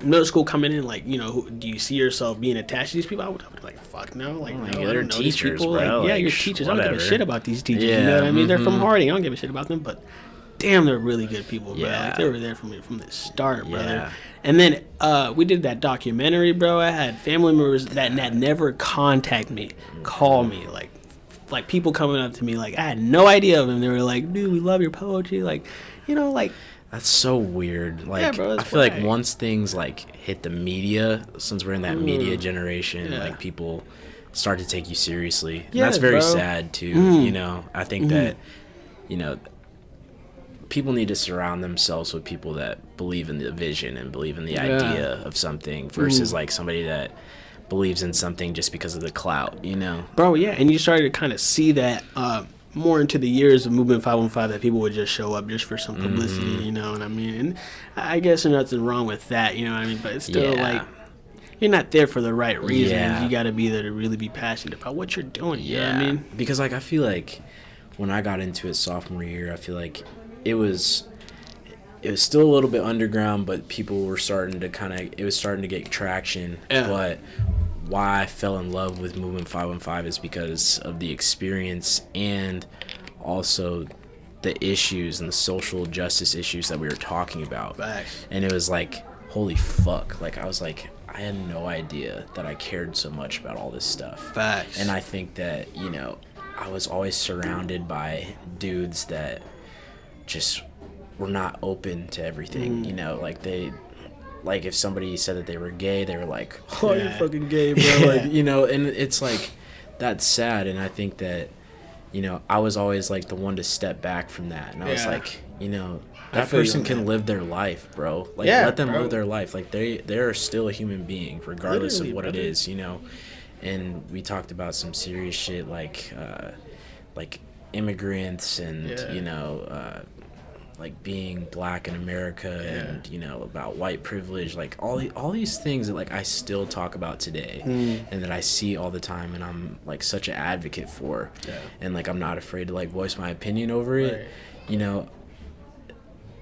middle school coming in, like, you know, do you see yourself being attached to these people? I would be like, fuck no. Like, no, they're teachers, bro. Like, you're teachers. Whatever. I don't give a shit about these teachers. You know what I mean? They're from Harding. I don't give a shit about them, but damn, they're really good people, bro. Like, they were there for me from the start, brother. And then we did that documentary, bro. I had family members that never contact me, call me, like people coming up to me, like I had no idea of them. They were like, dude, we love your poetry, like, you know, like. That's so weird. Like, bro, I feel like once things like hit the media, since we're in that media generation, like people start to take you seriously. And that's very sad too. You know, I think that, you know, people need to surround themselves with people that believe in the vision and believe in the idea of something, versus like somebody that believes in something just because of the clout, you know? Bro, yeah, and you started to kind of see that more into the years of Movement 515, that people would just show up just for some publicity, you know what I mean? And I guess there's nothing wrong with that, you know what I mean? But it's still like, you're not there for the right reasons. You got to be there to really be passionate about what you're doing, you know what I mean? Because like I feel like when I got into it sophomore year, I feel like it was still a little bit underground, but people were starting to it was starting to get traction. But why I fell in love with Movement 515 is because of the experience, and also the issues and the social justice issues that we were talking about. Facts. And it was like, holy fuck. Like, I was like, I had no idea that I cared so much about all this stuff. Facts. And I think that, you know, I was always surrounded by dudes that just were not open to everything, you know, like like if somebody said that they were gay, they were like, oh, you're fucking gay, bro. Like, you know, and it's like, that's sad. And I think that, you know, I was always like the one to step back from that. And I was like, you know, that person can live their life, bro. Like, let them live their life. Like, they're still a human being, regardless of what it is, you know. And we talked about some serious shit like immigrants and, you know, like being black in America and, you know, about white privilege, like all these things that like I still talk about today and that I see all the time, and I'm like such an advocate for, and like I'm not afraid to like voice my opinion over it, you know.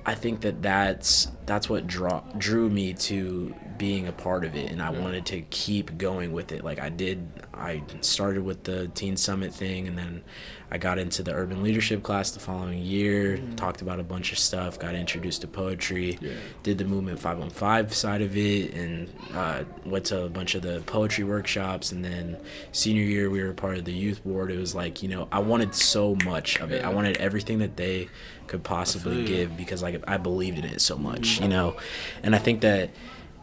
I think that's what drew me to being a part of it, and I wanted to keep going with it. Like I started with the Teen Summit thing, and then I got into the urban leadership class the following year, talked about a bunch of stuff, got introduced to poetry, did the Movement 515 side of it, and went to a bunch of the poetry workshops. And then senior year, we were part of the youth board. It was like, you know, I wanted so much of it. I wanted everything that they could possibly give, because like I believed in it so much, you know. And I think that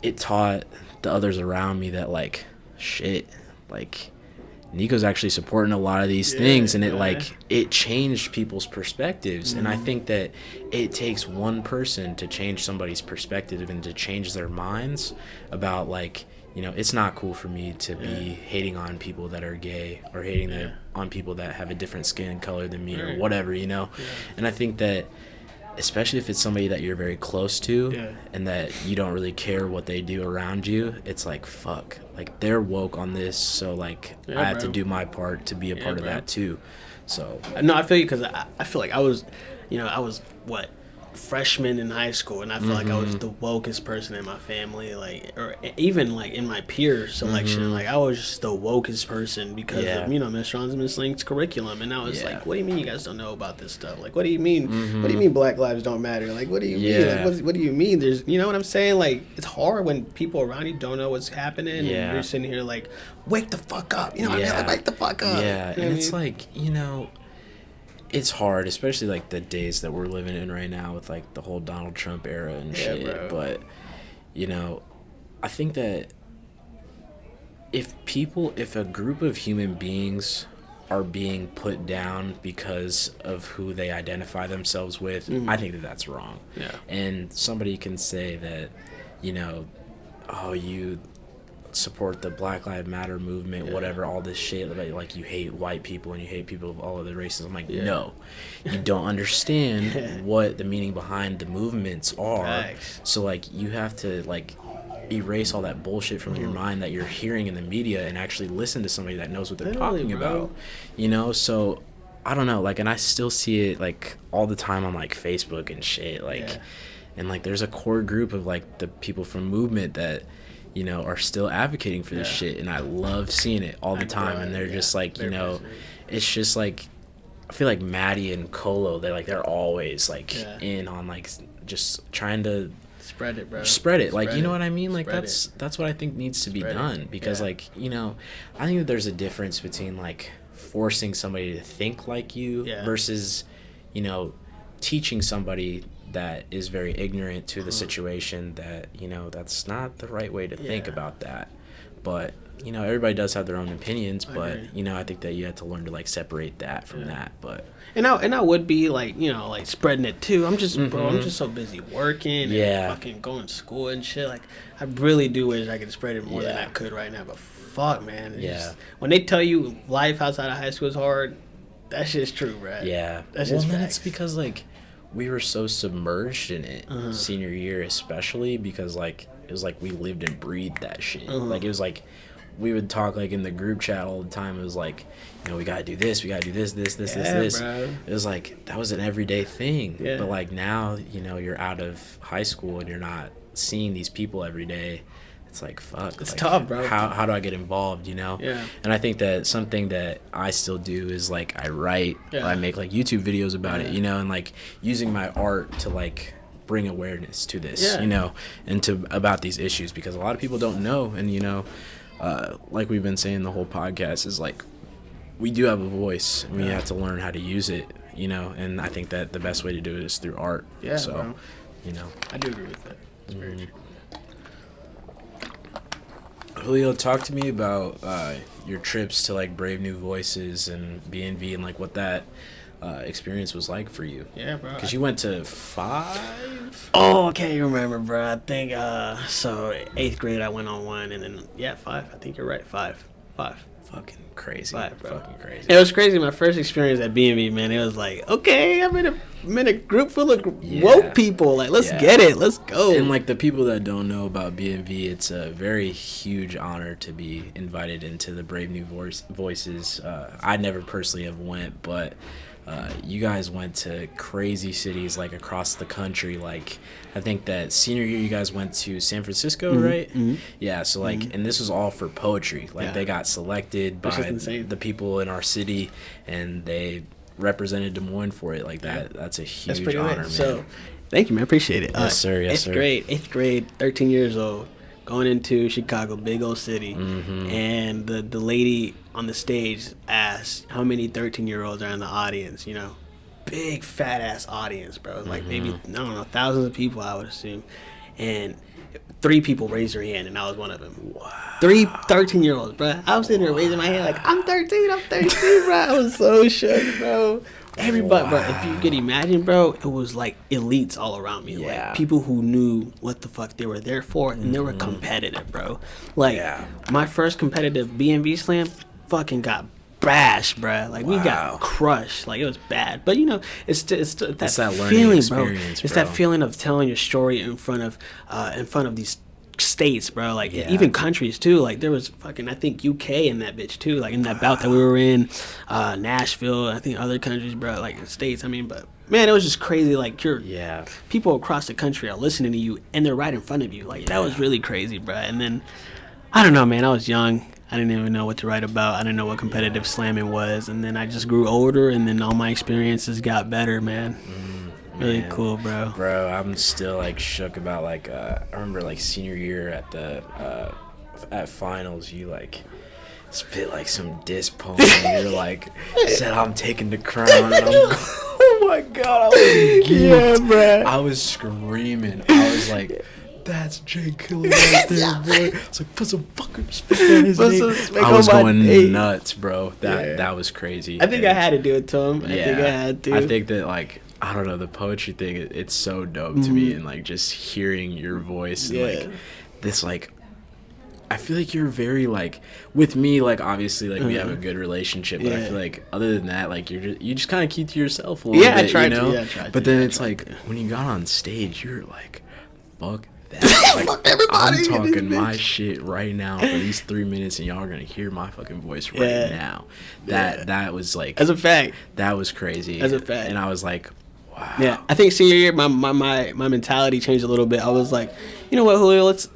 it taught the others around me that like, shit, like Nico's actually supporting a lot of these things, and it changed people's perspectives. And I think that it takes one person to change somebody's perspective and to change their minds about, like, you know, it's not cool for me to be hating on people that are gay or hating on people that have a different skin color than me or whatever, you know. And I think that especially if it's somebody that you're very close to and that you don't really care what they do around you, it's like, fuck, like they're woke on this, so like I have to do my part to be a part of that too. So no, I feel you, because I feel like I was what, freshman in high school, and I feel like I was the wokest person in my family, like, or even like in my peer selection, like I was just the wokest person because of, you know, Miss Sean's and Miss Link's curriculum. And I was like, what do you mean you guys don't know about this stuff? Like, what do you mean what do you mean Black lives don't matter? Like, what do you mean? Like, what do you mean? There's, you know what I'm saying? Like, it's hard when people around you don't know what's happening, and you're sitting here like, wake the fuck up, you know what I mean? Like, wake the fuck up. And it's like, you know, it's hard, especially like the days that we're living in right now with like the whole Donald Trump era and shit. Bro. But, you know, I think that if a group of human beings are being put down because of who they identify themselves with, I think that that's wrong. And somebody can say that, you know, oh, you support the Black Lives Matter movement, whatever, all this shit, like you hate white people and you hate people of all other races. I'm like, no, you don't understand what the meaning behind the movements are. So like you have to like erase all that bullshit from your mind that you're hearing in the media and actually listen to somebody that knows what they're talking about, you know. So I don't know, like, and I still see it like all the time on like Facebook and shit, like and like there's a core group of like the people from movement that, you know, are still advocating for this shit, and I love seeing it all the time. And they're just like, you know, it's just like, I feel like Maddie and Colo, they're always like in on like just trying to spread it, bro. Spread it, like, you know what I mean? Like that's what I think needs to be done, because like, you know, I think that there's a difference between like forcing somebody to think like you versus, you know, teaching somebody that is very ignorant to the situation that, you know, that's not the right way to think about that. But, you know, everybody does have their own opinions, but, you know, I think that you have to learn to like separate that from that. But and I would be like, you know, like spreading it too. I'm just bro, I'm just so busy working and fucking going to school and shit. Like, I really do wish I could spread it more than I could right now. But fuck, man, just, when they tell you life outside of high school is hard, that shit's true, bro. That's just facts. It's because like we were so submerged in it senior year, especially because like it was like we lived and breathed that shit. Like it was like we would talk like in the group chat all the time. It was like, you know, we gotta do this, this. Bro. It was like that was an everyday thing. But like now, you know, you're out of high school and you're not seeing these people every day. It's like, fuck. It's like, tough, bro. How do I get involved, you know? And I think that something that I still do is like I write or I make like YouTube videos about it, you know, and like using my art to like bring awareness to this, you know, and to about these issues, because a lot of people don't know. And, you know, like we've been saying the whole podcast is like we do have a voice and we have to learn how to use it, you know, and I think that the best way to do it is through art. So, bro. You know, I do agree with that. It's very true. Julio, talk to me about your trips to like Brave New Voices and BNV and like what that experience was like for you. Yeah, bro. Because you went to 5? Oh, I can't remember, bro. I think so. 8th grade, I went on 1, and then 5. I think you're right. 5. Fucking crazy. 5, bro. Fucking crazy. It was crazy. My first experience at B&B, man. It was like, okay, I'm in a group full of woke people. Like, let's get it. Let's go. And like the people that don't know about B&V, it's a very huge honor to be invited into the Brave New Voices. I never personally have went, but you guys went to crazy cities like across the country. Like I think that senior year you guys went to San Francisco, right? Mm-hmm. Yeah, so like and this was all for poetry. Like they got selected by the people in our city and they represented Des Moines for it. Like that's a huge honor, man. So thank you, man. Appreciate it. Yes, sir. Yes, sir. 8th grade, 13 years old. Going into Chicago, big old city, and the lady on the stage asked how many 13-year-olds are in the audience. You know, big fat ass audience, bro. Like maybe I don't know, thousands of people, I would assume, and 3 people raised their hand, and I was one of them. Wow. 3 13-year-olds, bro. I was sitting there raising my hand like I'm 13, bro. I was so shook, bro. Everybody, bro, if you could imagine, bro, it was like elites all around me. Like people who knew what the fuck they were there for, and they were competitive, bro. Like my first competitive BNV slam fucking got bashed, bro. Like we got crushed. Like it was bad. But you know, it's that feeling, bro. It's that feeling of telling your story in front of these states, bro. Like even countries too. Like there was fucking I think UK in that bitch too. Like in that bout that we were in, Nashville. I think other countries, bro. Like states. I mean, but man, it was just crazy. Like people across the country are listening to you and they're right in front of you. Like that was really crazy, bro. And then I don't know, man. I was young. I didn't even know what to write about. I didn't know what competitive slamming was. And then I just grew older, and then all my experiences got better, man. Really cool, bro. Bro, I'm still like shook about like I remember like senior year at the at finals, you like spit like some diss poem and you're like said I'm taking the crown and I'm oh my god, I was geeked. Bro. I was screaming. I was like, that's Jkilla right there, boy. It's like put some fucking respect on his name. I was going nuts, bro. That was crazy. I think I had to do it to him. I think I had to. I think that like I don't know, the poetry thing, it's so dope to me, and like just hearing your voice and like this like I feel like you're very like with me, like obviously like we have a good relationship, but I feel like other than that, like you just kind of keep to yourself a little bit, I tried you know? to. I tried but to. then it's like when you got on stage, you're like, fuck that. Like, fuck everybody. I'm talking my shit right now for these 3 minutes, and y'all are gonna hear my fucking voice right now. That was like as a fact. That was crazy. As a fact. And I was like, wow. Yeah, I think senior year, my mentality changed a little bit. I was like, you know what, Julio, let's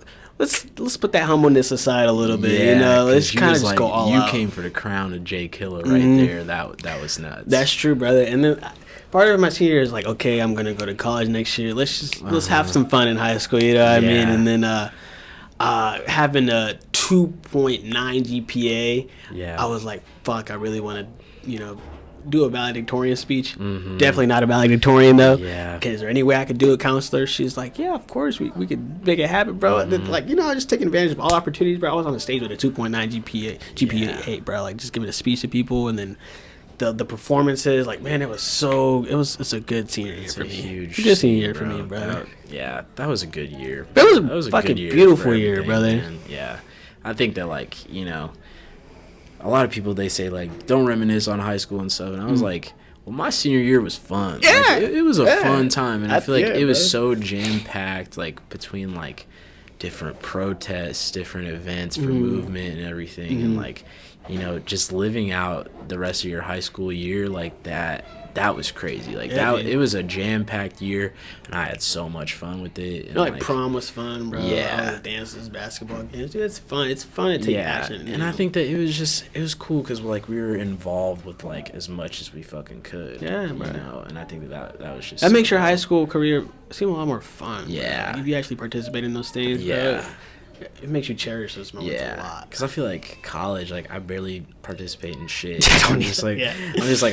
put that humbleness aside a little bit. You know, let's kind of just go all out. You came for the crown of Jkilla right there. That was nuts. That's true, brother. And then part of my senior year is like, okay, I'm gonna go to college next year. Let's have some fun in high school. You know what I mean? And then having a 2.9 GPA, I was like, fuck, I really want to, do a valedictorian speech. Definitely not a valedictorian though. Okay, is there any way I could do a counselor? She's like, yeah, of course we could make it happen, bro. And then, like, just taking advantage of all opportunities, bro. I was on the stage with a 2.9 GPA 8, bro. Like just giving a speech to people, and then the performances, like, man, it's a good senior year for me. Good senior year for me, bro. That was a good year. That was a fucking beautiful year, brother. Man. Yeah, I think that like a lot of people, they say like don't reminisce on high school and stuff, and I was like, well, my senior year was fun. Like, it was a fun time, and I feel like it was so jam packed, like between like different protests, different events for movement and everything, and like just living out the rest of your high school year like that was crazy. Like it was a jam-packed year, and I had so much fun with it. And like prom was fun, bro. All the dances, basketball games. Dude, it's fun. It's fun to take action. And I think that it was cool because like we were involved with like as much as we fucking could. Yeah, bro. And I think that was just that makes your high school career seem a lot more fun. Yeah, bro. Like, if you actually participate in those things. Yeah. Bro. It makes you cherish those moments a lot. Because I feel like college, like I barely participate in shit. I'm just like,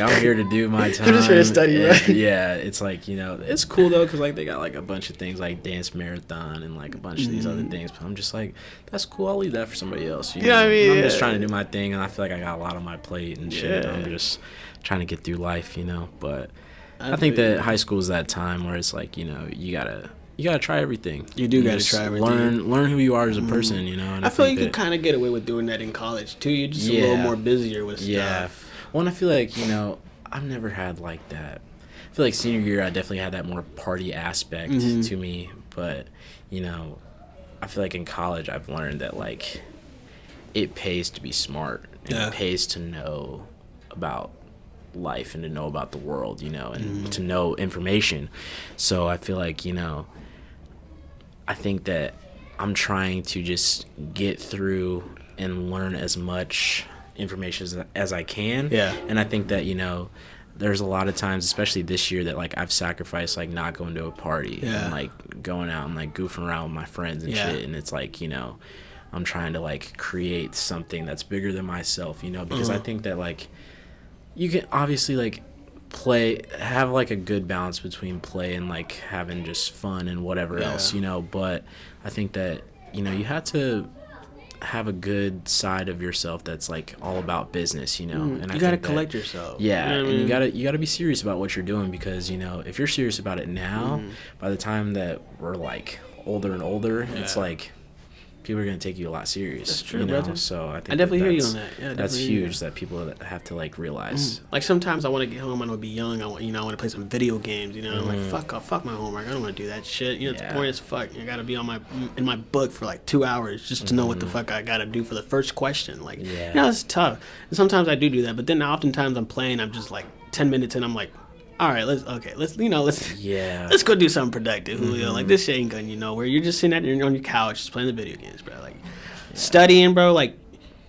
I'm here to do my time. I'm just here to study, right? Yeah, it's like, it's cool though, because like they got like a bunch of things like dance marathon and like a bunch of these other things. But I'm just like, that's cool. I'll leave that for somebody else. You know what I mean? I'm just trying to do my thing, and I feel like I got a lot on my plate and shit. I'm just trying to get through life, But I think that high school is that time where it's like, you gotta try everything. You do gotta try everything. Learn who you are as a person, And I feel like you can kind of get away with doing that in college too. You're just a little more busier with stuff. Yeah. Well, and I feel like I've never had like that. I feel like senior year I definitely had that more party aspect to me, but I feel like in college I've learned that like it pays to be smart and it pays to know about life and to know about the world, and to know information. So I feel like I think that I'm trying to just get through and learn as much information as I can. Yeah. And I think that, there's a lot of times, especially this year, that like I've sacrificed like not going to a party and like going out and like goofing around with my friends and shit. And it's like, I'm trying to like create something that's bigger than myself, because I think that like you can obviously like have like a good balance between play and like having just fun and whatever else, but I think that you have to have a good side of yourself that's like all about business, and you gotta collect yourself. And you gotta be serious about what you're doing, because if you're serious about it now, by the time that we're like older and older, it's like people are going to take you a lot serious. That's true, brother. So I think I definitely hear you on that. Yeah, that's huge that people have to like realize. Like sometimes I want to get home. I want to be young. I want to play some video games. I'm like fuck my homework. I don't want to do that shit. It's boring as fuck. I got to be in my book for like 2 hours just to know what the fuck I got to do for the first question. Like it's tough. And sometimes I do that, but then oftentimes I'm playing. I'm just like 10 minutes in. I'm like, all right, let's go do something productive, Julio. Like this shit ain't going nowhere. You're just sitting on your couch, just playing the video games, bro. Like studying, bro. Like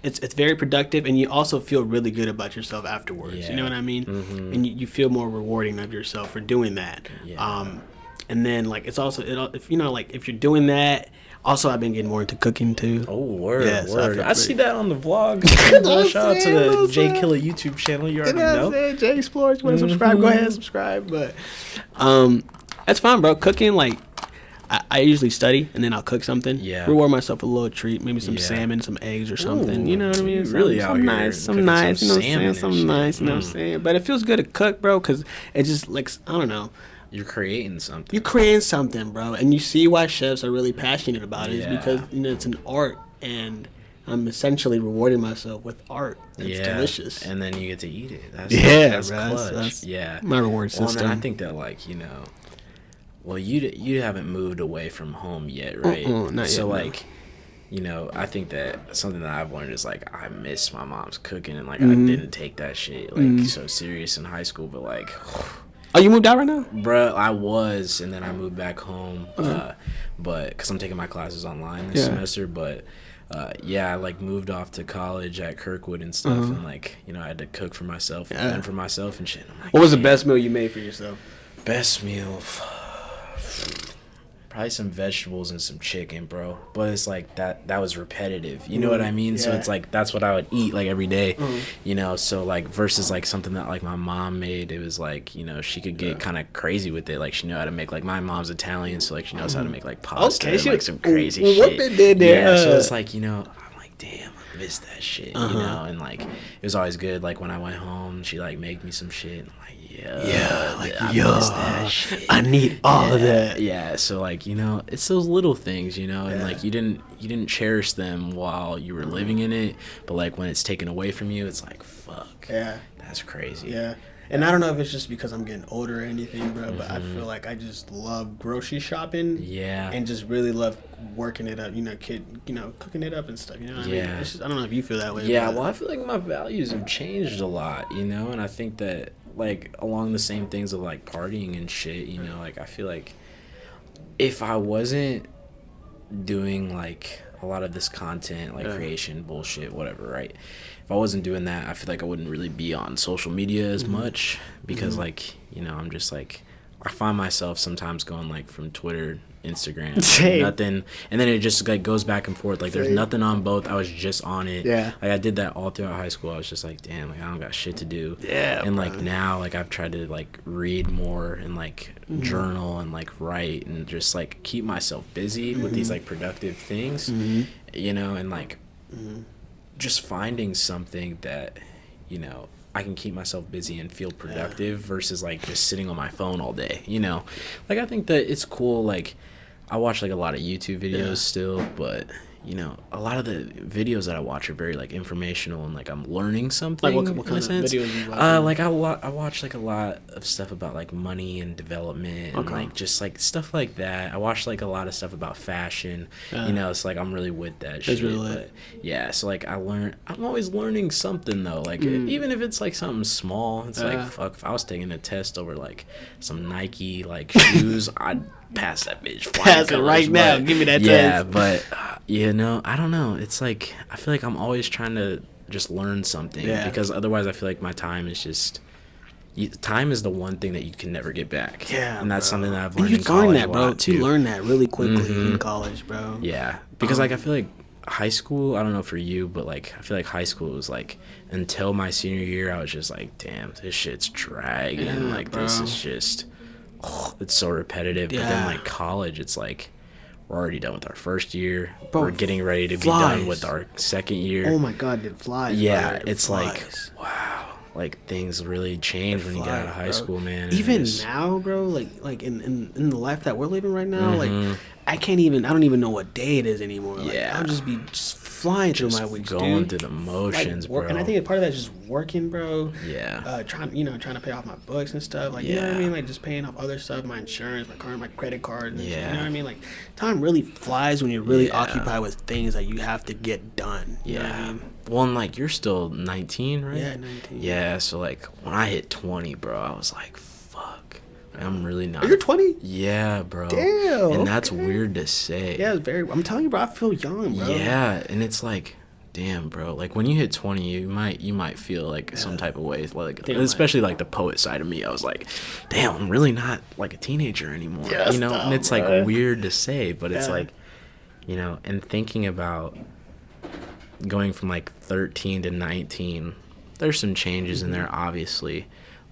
it's very productive, and you also feel really good about yourself afterwards. You know what I mean? And you feel more rewarding of yourself for doing that. And then like it's also if you're doing that. Also, I've been getting more into cooking too. Oh, word, word. I see that on the vlogs. Shout out to the Jkilla YouTube channel. You already know. J Explorers. You want to subscribe? Go ahead and subscribe. But that's fine, bro. Cooking, like, I usually study and then I'll cook something. Yeah. Reward myself a little treat, maybe some salmon, some eggs or something. Ooh, you know what I mean? Really out here. Some nice, you know what I'm saying? Some nice, you know what I'm saying? But it feels good to cook, bro, because it just, like, I don't know. You're creating something. You're creating something, bro. And you see why chefs are really passionate about it. It's because, it's an art, and I'm essentially rewarding myself with art. It's delicious. And then you get to eat it. That's bro, clutch. That's my reward system. And I think that, like, well, you haven't moved away from home yet, right? Not so, yet, like, I think that something that I've learned is, like, I miss my mom's cooking, and, like, I didn't take that shit, like, so serious in high school, but, like... Oh, you moved out right now? Bruh, I was, and then I moved back home, but because I'm taking my classes online this semester, but I like moved off to college at Kirkwood and stuff, and like I had to cook for myself and fend for myself and shit. I'm like, what was the best meal you made for yourself? Best meal, probably some vegetables and some chicken, bro. But it's like that was repetitive. You know what I mean? So it's like that's what I would eat like every day. So like versus like something that like my mom made, it was like, she could get kind of crazy with it. Like she knew how to make, like, my mom's Italian, so like she knows how to make like pasta and like some crazy shit. What they did there? Yeah, so it's like, I'm like, damn, I miss that shit, and like it was always good. Like when I went home, she like made me some shit. And I'm like, I miss that shit. I need all of that. Yeah, so like, it's those little things, and like you didn't cherish them while you were living in it, but like when it's taken away from you, it's like, fuck. Yeah. That's crazy. Yeah. And I don't know if it's just because I'm getting older or anything, bro, but I feel like I just love grocery shopping. Yeah. And just really love working it up, cooking it up and stuff, you know what I mean? It's just, I don't know if you feel that way. Yeah, well, I feel like my values have changed a lot, and I think that, like, along the same things of, like, partying and shit, like, I feel like if I wasn't doing, like, a lot of this content, like, creation, bullshit, whatever, right? If I wasn't doing that, I feel like I wouldn't really be on social media as much because, like, I'm just, like, I find myself sometimes going like from Twitter, Instagram, nothing, and then it just like goes back and forth. Like there's nothing on both. I was just on it. Yeah. Like I did that all throughout high school. I was just like, damn, like I don't got shit to do. Yeah. And bro. like now, like I've tried to like read more and like journal and like write and just like keep myself busy with these like productive things, you know, and like just finding something that, you know, I can keep myself busy and feel productive versus like just sitting on my phone all day, you know. Like I think that it's cool. Like I watch like a lot of YouTube videos still, but you know, a lot of the videos that I watch are very like informational and like I'm learning something. Like what kind of videos you watch? Like I watch like a lot of stuff about like money and development and like just like stuff like that. I watch like a lot of stuff about fashion. You know, it's like I'm really with that shit. Really but yeah, so like I'm always learning something though. Like even if it's like something small, it's like fuck. If I was taking a test over like some Nike like shoes, I'd pass that bitch. Pass it right now. Give me that test. Yeah, but you know, I don't know. It's like I feel like I'm always trying to just learn something because otherwise I feel like my time is just. Time is the one thing that you can never get back. Yeah, and that's something that I've learned in college a lot too. You learn that really quickly in college, bro. Yeah, because like I feel like high school, I don't know for you, but like I feel like high school was like until my senior year, I was just like, damn, this shit's dragging. Like this is just, it's so repetitive. But then like college, it's like we're already done with our first year. Bro, we're getting ready to be done with our second year. Oh my god, it flies. Yeah, it's like wow. Like things really change when you get out of high school, man. Even now, bro, like in the life that we're living right now, like I don't even know what day it is anymore. Like, I'll just be flying through my weeks, going through the motions, bro. And I think part of that is just working, bro. Yeah. Trying to pay off my books and stuff. Like, you know what I mean? Like just paying off other stuff, my insurance, my car, my credit card. And shit, you know what I mean? Like time really flies when you're really occupied with things that you have to get done. You know what I mean? Well, and like you're still 19, right? Yeah, 19. Yeah, so like when I hit 20, bro, I was like, fuck. I'm really not. You're 20? Yeah, bro. Damn. And that's weird to say. Yeah, it's I'm telling you, bro, I feel young, bro. Yeah, and it's like, damn, bro. Like when you hit 20, you might feel like some type of way, like especially like the poet side of me. I was like, damn, I'm really not like a teenager anymore. Yeah, you know, and it's like weird to say, but it's like, you know, and thinking about going from like 13 to 19, there's some changes in there obviously,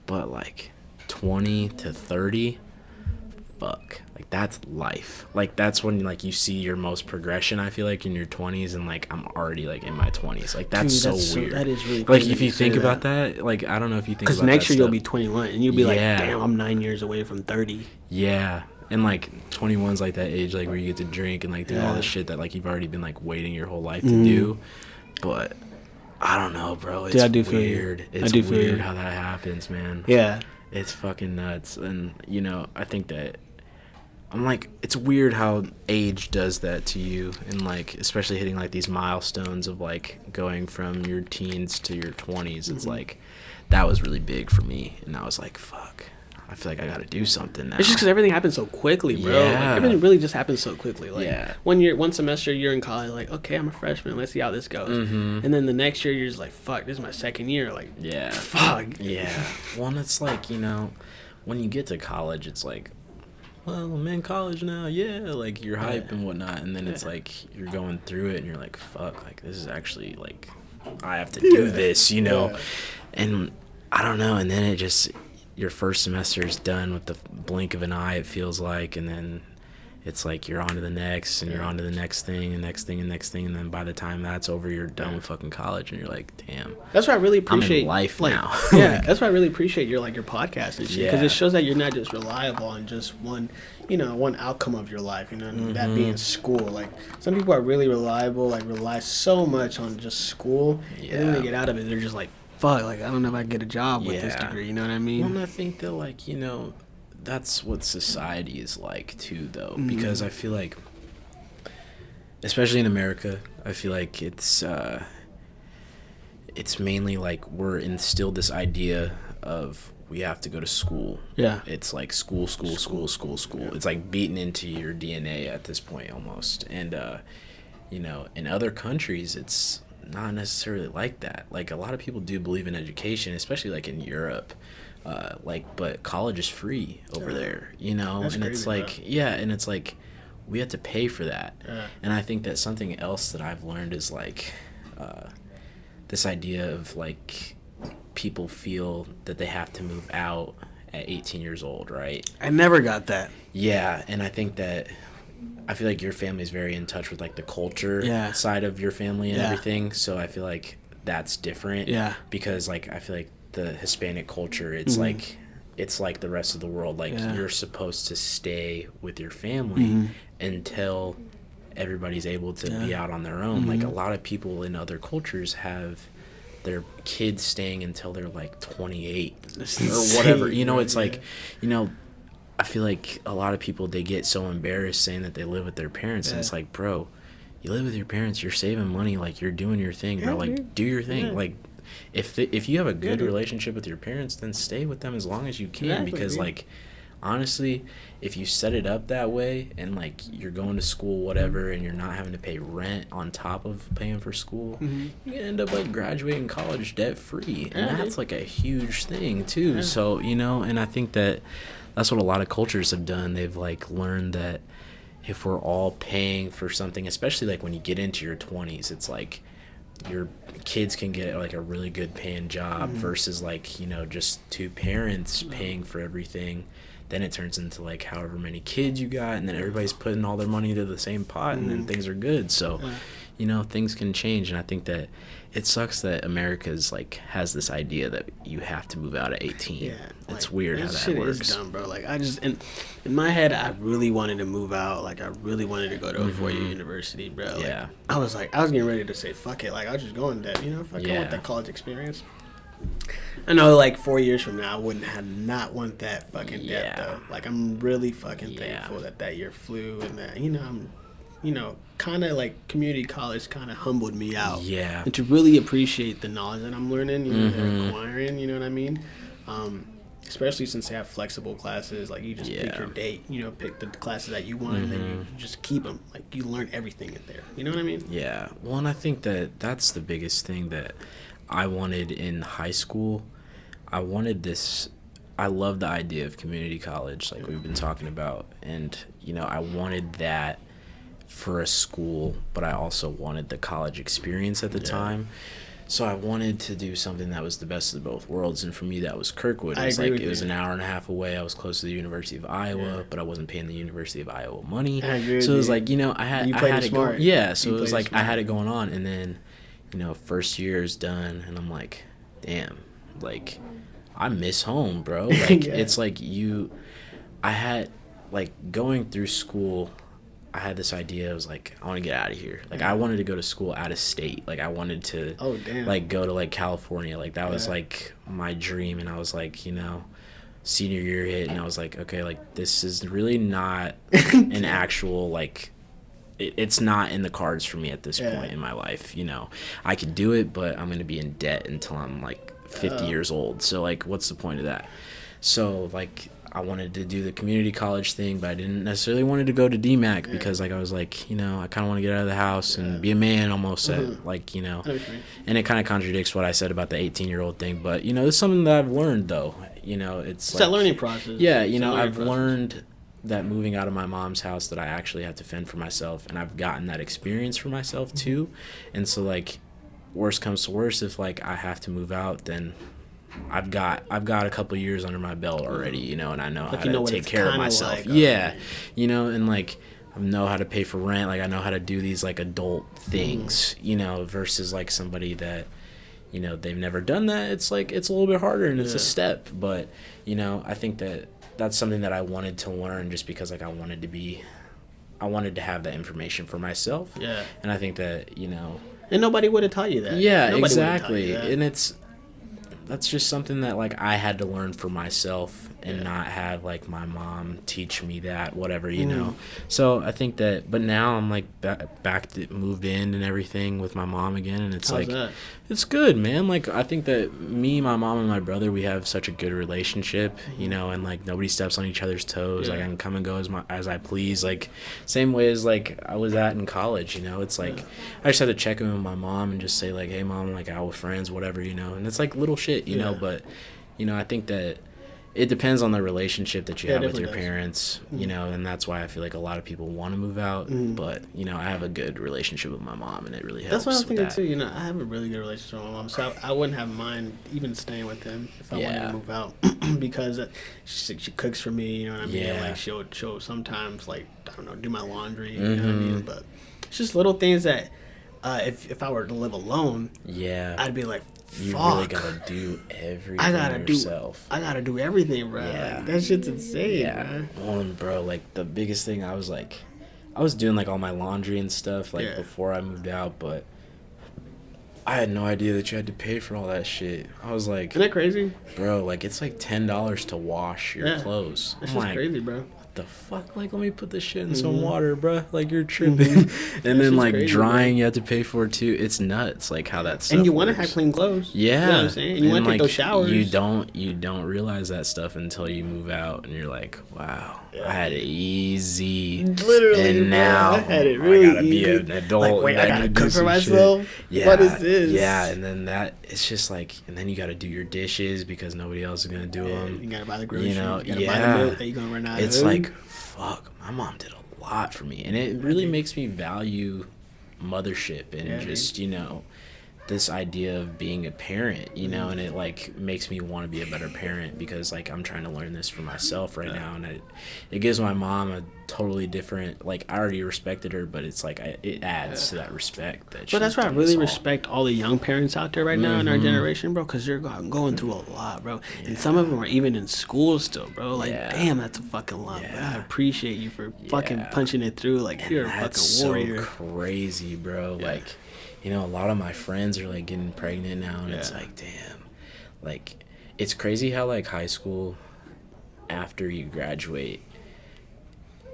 but like 20 to 30, fuck, like that's life. Like that's when like you see your most progression, I feel like, in your 20s, and like I'm already like in my 20s. Like that's so weird. That is really like if you think about that, like I don't know if you think about that, because next year you'll be 21 and you'll be like, damn, I'm 9 years away from 30. Yeah. And like 21's like that age like where you get to drink and like do all the shit that like you've already been like waiting your whole life to do. But I don't know, bro. It's weird. It's weird how that happens, man. Yeah. It's fucking nuts. And you know, I think that I'm like, it's weird how age does that to you, and like especially hitting like these milestones of like going from your teens to your 20s. It's like that was really big for me, and I was like, fuck. I feel like I got to do something now. It's just because everything happens so quickly, bro. Yeah. Like, everything really just happens so quickly. Like one semester you're in college, like, okay, I'm a freshman. Let's see how this goes. And then the next year you're just like, fuck, this is my second year. Like, fuck. Yeah. Well, and it's like, you know, when you get to college, it's like, well, I'm in college now. Yeah, like you're hype and whatnot. And then it's like you're going through it and you're like, fuck, like this is actually like I have to do this, you know. And I don't know. And then it just, your first semester is done with the blink of an eye, it feels like, and then it's like you're on to the next, and you're on to the next thing, and next thing, and next thing, and then by the time that's over, you're done with fucking college, and you're like, damn. That's why I really appreciate I'm in life now. Yeah, that's why I really appreciate your podcast and shit, because it shows that you're not just reliable on just one outcome of your life, you know, that being school. Like some people are really reliable, like rely so much on just school, and then when they get out of it, they're just like, fuck, like I don't know if I can get a job with this degree, you know what I mean? Well, and I think that, like, you know, that's what society is like too, though, because I feel like, especially in America, I feel like it's mainly like we're instilled this idea of we have to go to school. Yeah. It's like school. Yeah. It's like beaten into your DNA at this point almost. And, you know, in other countries, it's not necessarily like that. Like a lot of people do believe in education, especially like in Europe. but college is free over there, you know. That's and crazy, it's like, bro. yeah, and it's like we have to pay for that. Yeah. And I think that something else that I've learned is like this idea of like people feel that they have to move out at 18 years old, right? I never got that. Yeah, and I think that I feel like your family is very in touch with like the culture side of your family and everything. So I feel like that's different. Yeah. Because like I feel like the Hispanic culture, it's like the rest of the world. Like you're supposed to stay with your family until everybody's able to be out on their own. Like a lot of people in other cultures have their kids staying until they're like 28 or whatever. You know, it's like, you know, I feel like a lot of people, they get so embarrassed saying that they live with their parents. And it's like, bro, you live with your parents, you're saving money, like you're doing your thing, bro. Like do your thing. Like if you have a good relationship with your parents, then stay with them as long as you can. Because like honestly, if you set it up that way and like you're going to school, whatever, and you're not having to pay rent on top of paying for school, you end up like graduating college debt free. And that's like a huge thing too. So, you know, and I think that that's what a lot of cultures have done. They've like learned that if we're all paying for something, especially like when you get into your 20s, it's like your kids can get like a really good paying job versus like, you know, just two parents paying for everything. Then it turns into like however many kids you got, and then everybody's putting all their money into the same pot, and then things are good. So, you know, things can change. And I think that it sucks that America's like has this idea that you have to move out at 18. Yeah, it's like, weird how that shit works. Is dumb, bro. Like I just in my head, I really wanted to move out. Like I really wanted to go to a 4-year university, bro. Like, I was getting ready to say fuck it. Like I'll just go in debt. You know, if I go with that college experience. I know, like 4 years from now, I wouldn't have not want that fucking debt though. Like I'm really fucking thankful that year flew, and that I'm kind of like community college kind of humbled me out. Yeah. And to really appreciate the knowledge that I'm learning, they're acquiring. You know what I mean? Especially since they have flexible classes, like you just pick your date, pick the classes that you want, and then you just keep them. Like you learn everything in there. You know what I mean? Yeah. Well, and I think that that's the biggest thing that I wanted in high school. I wanted this. I love the idea of community college, like we've been talking about, and I wanted that for a school, but I also wanted the college experience at the time. So I wanted to do something that was the best of both worlds, and for me that was Kirkwood. It was an hour and a half away. I was close to the University of Iowa, but I wasn't paying the University of Iowa money. So it was like, I had it going. Yeah, so it was like I had it going on, and then first year is done, and I'm like, damn, like I miss home, bro. Like it's like I had like going through school. I had this idea. I was like, I want to get out of here. Like, I wanted to go to school out of state. Like, I wanted to, like, go to, like, California. Like, that was, like, my dream. And I was, like, senior year hit. And I was like, okay, like, this is really not an actual, like, it's not in the cards for me at this point in my life. I can do it, but I'm going to be in debt until I'm, like, 50 years old. So, like, what's the point of that? So, like, I wanted to do the community college thing, but I didn't necessarily wanted to go to DMAC because, like, I was like, I kind of want to get out of the house and be a man almost at, like, and it kind of contradicts what I said about the 18-year-old thing, but, it's something that I've learned, though. It's like, that learning process. Yeah, I've learned that moving out of my mom's house that I actually have to fend for myself, and I've gotten that experience for myself, too. And so, like, worst comes to worst, if, like, I have to move out, then I've got a couple years under my belt already, and I know how to take care of myself. And like I know how to pay for rent. Like I know how to do these like adult things, versus like somebody that, they've never done that. It's like it's a little bit harder and it's a step. But I think that that's something that I wanted to learn just because like I wanted to have that information for myself. Yeah. And I think that and nobody would have taught you that. Yeah, nobody exactly. And that's just something that like I had to learn for myself and not have like my mom teach me that, whatever, So I think that, but now I'm like back to moved in and everything with my mom again, and it's How's like that? It's good, man. Like I think that me, my mom, and my brother, we have such a good relationship, and like nobody steps on each other's toes. Like I can come and go as I please, like same way as like I was at in college. It's like I just had to check in with my mom and just say like, hey mom, like out with friends, whatever, and it's like little shit, but I think that it depends on the relationship that you have with your does. parents, you know, and that's why I feel like a lot of people want to move out. But, you know, I have a good relationship with my mom, and it really helps. That's what I'm thinking, too. You know, I have a really good relationship with my mom, so I wouldn't have mind even staying with them if I wanted to move out because she cooks for me, you know what I mean? Yeah. Like, she'll sometimes, like, I don't know, do my laundry, you know what I mean? But it's just little things that if I were to live alone, I'd be like, fuck. You really gotta do everything yourself. I gotta do everything, bro. Yeah. Like, that shit's insane, man. Well, bro, like, the biggest thing I was doing, like, all my laundry and stuff, like, before I moved out, but I had no idea that you had to pay for all that shit. I was like... Isn't that crazy? Bro, like, it's like $10 to wash your clothes. That's just crazy, bro. The fuck, like, let me put this shit in some water, bro. Like, you're tripping. And then, like, crazy, drying, bro. You have to pay for it too. It's nuts, like, how that stuff and you want to works. have clean clothes. Yeah, you know what I'm saying. And you want to take those showers. You don't realize that stuff until you move out, and you're like, wow, I had it easy. Literally, and now I had it really I gotta easy. be an adult. Like, wait, I gotta cook for myself. Shit. Yeah, what is this? Yeah, and then it's just like, and then you gotta do your dishes because nobody else is gonna do them. You gotta buy the groceries. You know, you gotta buy the milk that you're gonna run out of. It's like, fuck, my mom did a lot for me, and it really makes me value mothership and just, you know, this idea of being a parent, you know, and it like makes me want to be a better parent because like I'm trying to learn this for myself right now, and it gives my mom a totally different, like, I already respected her, but it's like it adds to that respect. But that's why I really respect all the young parents out there right now in our generation, bro, because they're going through a lot, bro, and some of them are even in school still, bro. Like, damn, that's a fucking lot. Bro. I appreciate you for fucking punching it through. Like, and you're a fucking warrior. So crazy, bro. Like, you know, a lot of my friends are like getting pregnant now, and it's like, damn, like, it's crazy how like high school, after you graduate,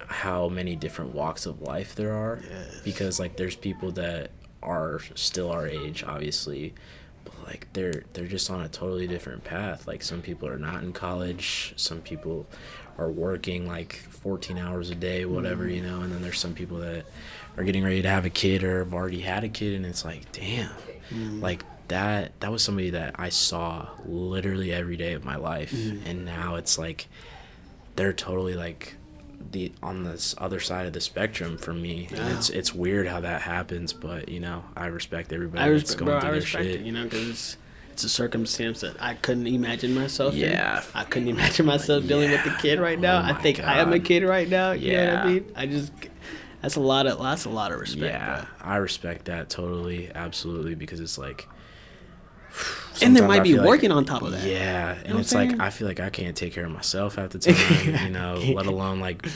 how many different walks of life there are. Because like there's people that are still our age, obviously, but like they're just on a totally different path. Like, some people are not in college, some people are working like 14 hours a day, whatever, you know, and then there's some people that are getting ready to have a kid or have already had a kid, and it's like, damn, like that was somebody that I saw literally every day of my life, and now it's like they're totally like on this other side of the spectrum from me. And it's weird how that happens, but you know, I respect everybody that's going through their shit. It, you know, because it's a circumstance that I couldn't imagine myself in. I couldn't imagine myself dealing with the kid right now. I think I am a kid right now. You know what I mean? That's a lot of respect. Yeah, bro. I respect that totally, absolutely, because it's like, and they might be working on top of that. Yeah, and it's like, I feel like I can't take care of myself at the time, you know, let alone like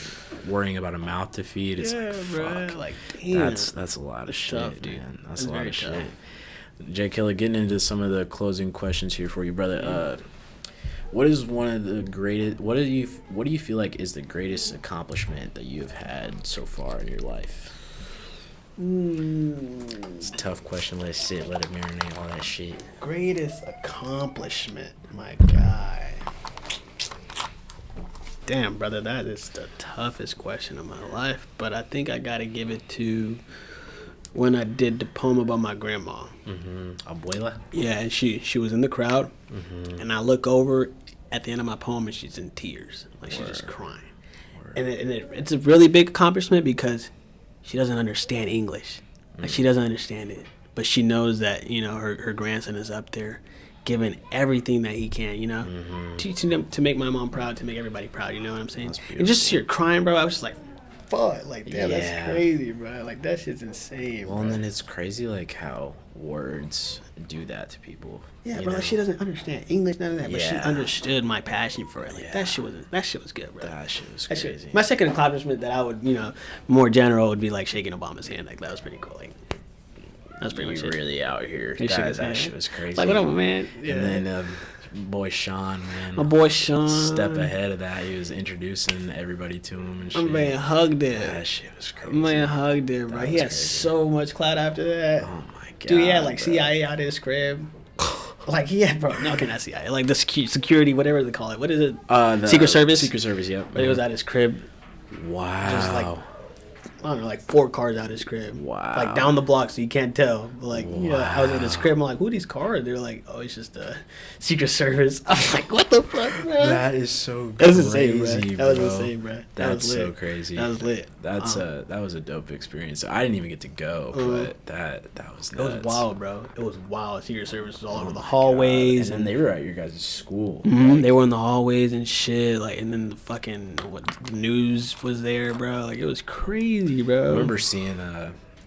worrying about a mouth to feed. It's like, fuck, like, damn, that's a lot of shit, tough, dude. Man. That's a lot of shit. Jkilla, getting into some of the closing questions here for you, brother. What is one of the greatest? What do you feel like is the greatest accomplishment that you have had so far in your life? It's a tough question. Let it sit. Let it marinate. All that shit. Greatest accomplishment, my guy. Damn, brother, that is the toughest question of my life. But I think I gotta give it to when I did the poem about my grandma. Abuela? Yeah, and she was in the crowd, and I look over at the end of my poem, and she's in tears. Like, she's just crying. And it's a really big accomplishment because she doesn't understand English. Like, she doesn't understand it. But she knows that, you know, her grandson is up there giving everything that he can, you know, to make my mom proud, to make everybody proud, you know what I'm saying? And just see her crying, bro, I was just like, fuck, like, damn, that's crazy, bro. Like, that shit's insane, Well, and then it's crazy, like, how words do that to people. Yeah, bro, like, she doesn't understand English, none of that, but she understood my passion for it. Like, that shit was good, bro. That shit was crazy. My second accomplishment that I would, you know, more general would be, like, shaking Obama's hand. Like, that was pretty cool. Like, that's pretty much it. Really out here. That shit was crazy. Like, what up, man? Yeah. And then boy Sean, man. My boy Sean. Step ahead of that. He was introducing everybody to him and shit. My man hugged it. That shit was crazy. My man hugged it, bro. He had so much clout after that. Oh, my God. Dude, he had, like, CIA out of his crib. Like, yeah, bro. No, okay, not CIA. Like, the security, whatever they call it. What is it? The Secret Service? Secret Service, yep. But it was at his crib. Wow. Just, like don't know, like 4 cars out of his crib. Wow. Like down the block, so you can't tell. But like, you know, I was in his crib. I'm like, who are these cars? They're like, oh, it's just a Secret Service. I was like, what the fuck, man? That is so crazy. That was insane, bro. That was insane, bro. That's so crazy. That was lit. That was a dope experience. I didn't even get to go, but that was nuts. It was wild, bro. It was wild. Secret Service was all over the hallways, and they were at your guys' school. Mm-hmm. They were in the hallways and shit. Like, and then the fucking the news was there, bro. Like, it was crazy, bro. I remember seeing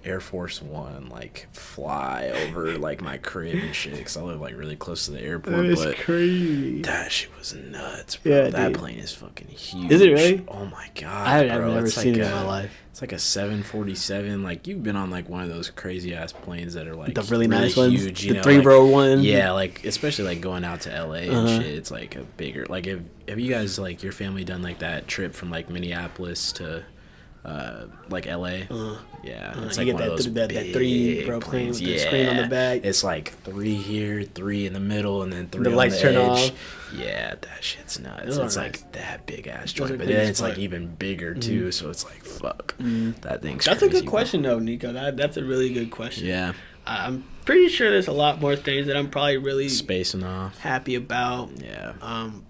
Air Force One like fly over like my crib and shit, because I live like really close to the airport. That is crazy. That shit was nuts, bro. Yeah, that dude. plane is fucking huge. Is it really? Oh my god, I've bro. never seen it in my life. It's like a 747. Like, you've been on like one of those crazy ass planes that are like the really nice ones, huge, you the know, 3-row one. Yeah, like especially like going out to LA and shit. It's like a bigger. Like, have you guys, like, your family done like that trip from like Minneapolis to like LA? Yeah, it's like you one get of those that 3-row plane with the screen on the back. It's like 3 here, 3 in the middle, and then 3 the on lights the turn edge. off. Yeah, that shit's nuts. Those It's are like nice. that big ass Those joint, are but big then as it's like fuck. even bigger too. So it's like fuck. That thing's That's crazy, a good question, though, Nico. That's a really good question. Yeah, I'm pretty sure there's a lot more things that I'm probably really spacing off. happy about. Yeah,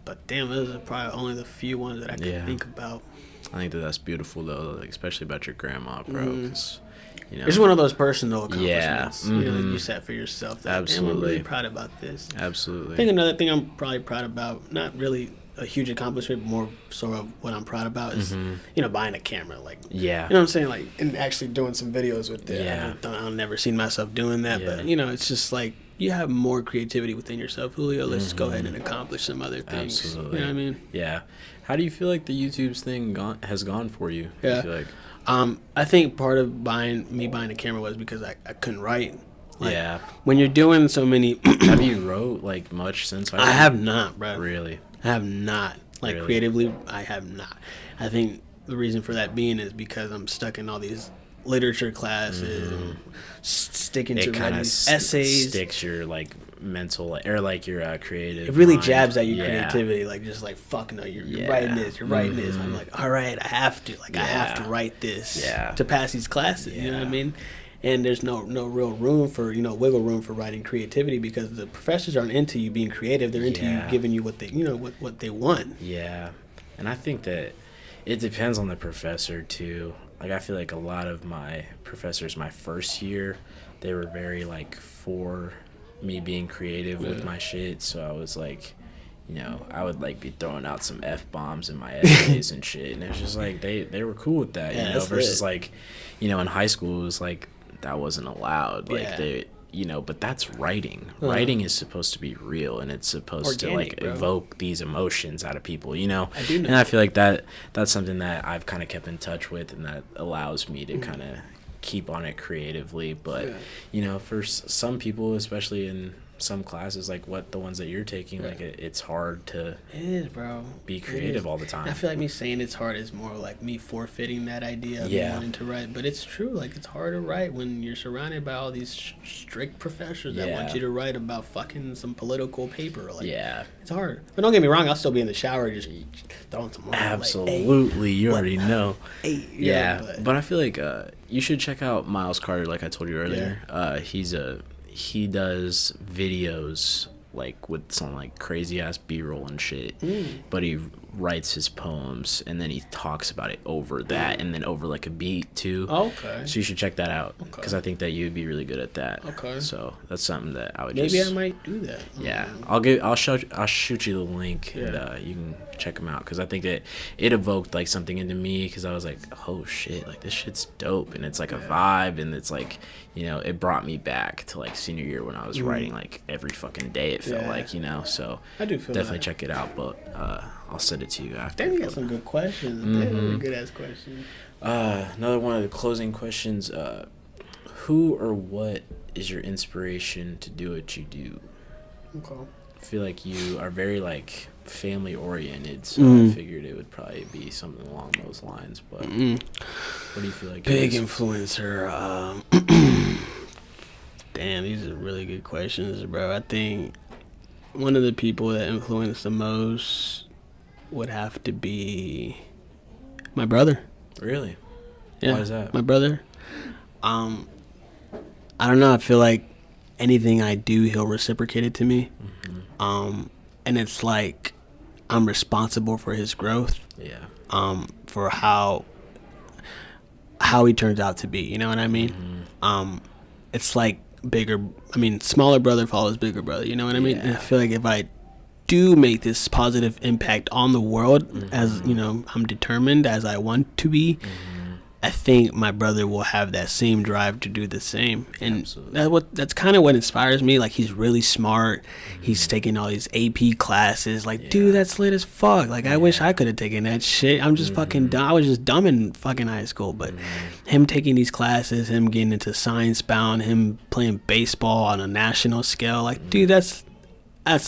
But damn, those are probably only the few ones that I can think about. I think that's beautiful though, like, especially about your grandma, bro. 'Cause, you know, It's one of those personal accomplishments Yeah, you know, that you set for yourself. That, Absolutely. Damn, I'm really proud about this. absolutely. I think another thing I'm probably proud about, not really a huge accomplishment, more sort of what I'm proud about is, you know, buying a camera. Like, Yeah, you know what I'm saying? Like, and actually doing some videos with it. Yeah. I've never seen myself doing that, Yeah. but, you know, it's just like, you have more creativity within yourself, Julio. Let's go ahead and accomplish some other things. Absolutely. You know what I mean? Yeah. How do you feel like the YouTube's thing has gone for you? Yeah. I feel like, I think part of buying a camera was because I couldn't write. Like, yeah. when you're doing so many, Have you wrote like much since? I have not, bro. Really. I have not. Like, Really? creatively, I have not. I think the reason for that being is because I'm stuck in all these literature classes, and sticking to It kind writing of essays. sticks your like mental or like your creative. It really mind. jabs at your Yeah. creativity, like, just like, fuck no, you're Yeah. writing this, you're writing this. I'm like, all right, I have to, I have Yeah. to write this Yeah. to pass these classes. You know what I Yeah. mean? And there's no real room for, you know, wiggle room for writing creativity because the professors aren't into you being creative. They're into you Yeah. giving you what they, you know, what they want. Yeah, and I think that it depends on the professor too. Like, I feel like a lot of my professors my first year, they were very like for me being creative with my shit. So I was like, you know, I would like be throwing out some F-bombs in my essays and shit, and it was just like they were cool with that, Yeah, you know. that's Versus lit. like, you know, in high school it was like that wasn't allowed. Like, Yeah. they, you know, but that's writing. Writing is supposed to be real, and it's supposed Organic, to bro. like evoke these emotions out of people, you know. I do know And I feel like that's something that I've kind of kept in touch with, and that allows me to kind of keep on it creatively. But Yeah. you know, for some people, especially in some classes like the ones that you're taking, like it's hard to It is, bro. be It creative is. all the time. I feel like me saying it's hard is more like me forfeiting that idea of Yeah. wanting to write. But it's true. Like, it's hard to write when you're surrounded by all these strict professors that want Yeah. you to write about fucking some political paper. Like, Yeah, it's hard. But don't get me wrong. I'll still be in the shower just throwing some. absolutely. You already know. Hey, Yeah, but I feel like you should check out Miles Carter, like I told you earlier. He does videos like with some like crazy ass B-roll and shit, but he writes his poems and then he talks about it over that and then over like a beat too. Okay. So you should check that out because I think that you'd be really good at that. Okay. So that's something that I would Maybe I might do that. Yeah, I'll shoot you the link and you can check them out because I think that it evoked like something into me because I was like, oh shit, like this shit's dope and it's like a vibe and it's like, you know, it brought me back to like senior year when I was writing like every fucking day. It felt like, you know, so I do feel definitely that. check it out. But I'll send it to you after. Damn, you got some good questions. Damn, good ass questions. Another one of the closing questions. Who or what is your inspiration to do what you do? Okay. I feel like you are very like family oriented, so I figured it would probably be something along those lines. But what do you feel like? Big it is? influencer. Damn, these are really good questions, bro. I think one of the people that influenced the most would have to be my brother. Really? Yeah. Why is that? My brother. I don't know. I feel like anything I do, he'll reciprocate it to me. Mm-hmm. And it's like I'm responsible for his growth. Yeah. For how he turns out to be. You know what I mean? Mm-hmm. It's like smaller brother follows bigger brother. You know what I mean? And I feel like if I do make this positive impact on the world, mm-hmm. as you know, I'm determined as I want to be. Mm-hmm. I think my brother will have that same drive to do the same, and that's kind of what inspires me. Like, he's really smart. Mm-hmm. He's taking all these AP classes. Like, dude, that's lit as fuck. Like, I wish I could have taken that shit. I'm just fucking dumb. I was just dumb in fucking high school. But him taking these classes, him getting into science bound, him playing baseball on a national scale. Like, dude, that's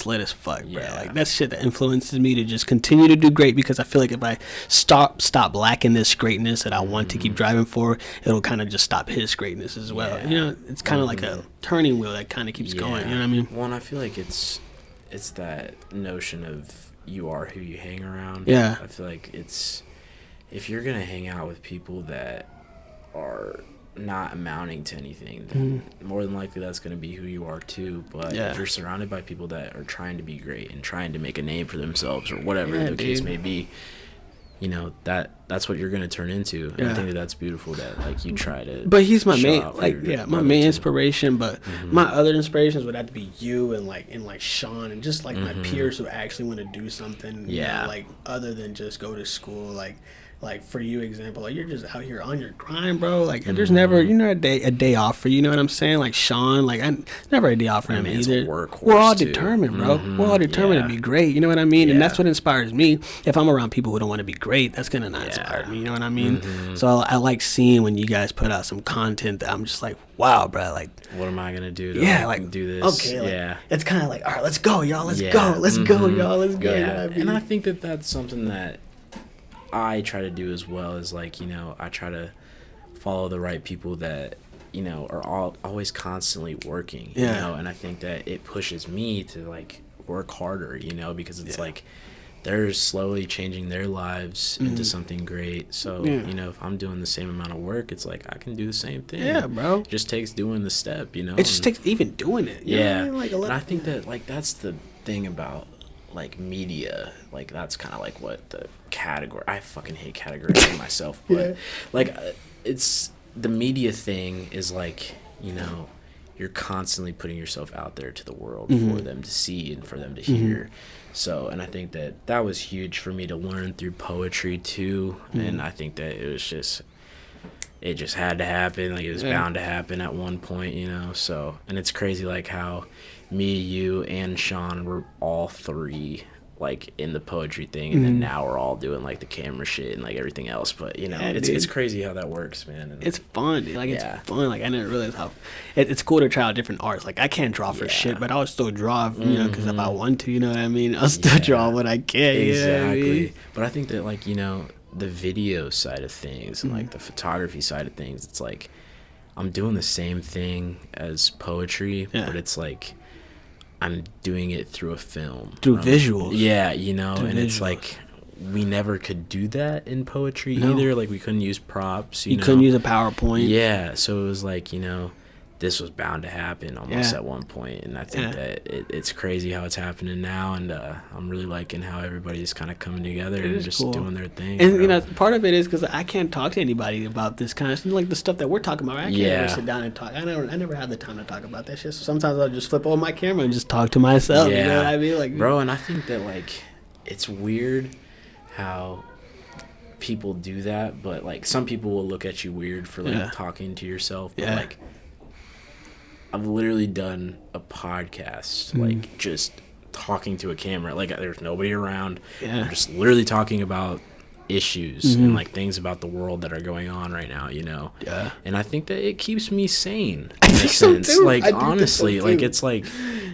lit as fuck, bro. Like, that's shit that influences me to just continue to do great, because I feel like if I stop lacking this greatness that I want to keep driving for, it'll kind of just stop his greatness as well. You know, it's kind of like a turning wheel that kind of keeps going. You know what I mean? Well, and I feel like it's that notion of you are who you hang around. Yeah. I feel like it's, if you're gonna hang out with people that are not amounting to anything, then more than likely that's going to be who you are too. But if you're surrounded by people that are trying to be great and trying to make a name for themselves, or whatever the case may be, you know, that's what you're going to turn into. And I think that's beautiful that, like, you try to. But he's my main, my main inspiration. But my other inspirations would have to be you and Sean and just like my peers who actually want to do something. You know, like, other than just go to school. Like for you, example, like, you're just out here on your grind, bro. Like, there's never, a day off for you. You know what I'm saying? Like, Sean, like, never a day off for him either. We're all determined, bro. We're all determined to be great. You know what I mean? And that's what inspires me. If I'm around people who don't want to be great, that's gonna not inspire me. You know what I mean? So I like seeing when you guys put out some content that I'm just like, wow, bro. Like, what am I gonna do to do this? Okay, like, it's kind of like, all right, let's go, y'all. Let's go. Let's go, y'all. Let's go. You know what I mean? And I think that that's something that I try to do as well, as, like, you know, I try to follow the right people that, you know, are always constantly working, you know, and I think that it pushes me to, like, work harder, you know, because it's like they're slowly changing their lives into something great. So, you know, if I'm doing the same amount of work, it's like I can do the same thing. Yeah, bro. It just takes doing the step, you know. It just takes even doing it. You know what I mean? Like, and I think that, like, that's the thing about, like, media. Like, that's kind of like what the category, I fucking hate categorizing myself, but like, it's the media thing is, like, you know, you're constantly putting yourself out there to the world for them to see and for them to hear. So, and I think that was huge for me to learn through poetry too. And I think that it just had to happen. Like, it was bound to happen at one point, you know. So, and it's crazy, like, how me, you, and Sean were all three, like, in the poetry thing, and then now we're all doing, like, the camera shit and, like, everything else. But, you know, it's crazy how that works, man. And it's fun, dude. Like, it's fun. Like, I didn't realize how it's cool to try out different arts. Like, I can't draw for shit, but I'll still draw, you know, because if I want to, you know what I mean? I'll still draw what I can. Exactly. You know what I mean? But I think that, like, you know, the video side of things and, like, the photography side of things, it's like I'm doing the same thing as poetry, but it's like I'm doing it through a film. Through visuals. Yeah, you know, and it's like we never could do that in poetry either. Like, we couldn't use props. You know? Couldn't use a PowerPoint. Yeah, so it was like, you know, this was bound to happen almost at one point. And I think that it's crazy how it's happening now. And I'm really liking how everybody's kind of coming together and just doing their thing. And, you know, part of it is because I can't talk to anybody about this kind of stuff, like the stuff that we're talking about. I can't ever sit down and talk. I never had the time to talk about that shit. So sometimes I'll just flip on my camera and just talk to myself. You know what I mean? Like, bro, and I think that, like, it's weird how people do that, but, like, some people will look at you weird for, like, talking to yourself. But, like, I've literally done a podcast, like, just talking to a camera. Like, there's nobody around. I'm just literally talking about issues and, like, things about the world that are going on right now, you know? And I think that it keeps me sane, in a sense. Like, honestly, like, it's like,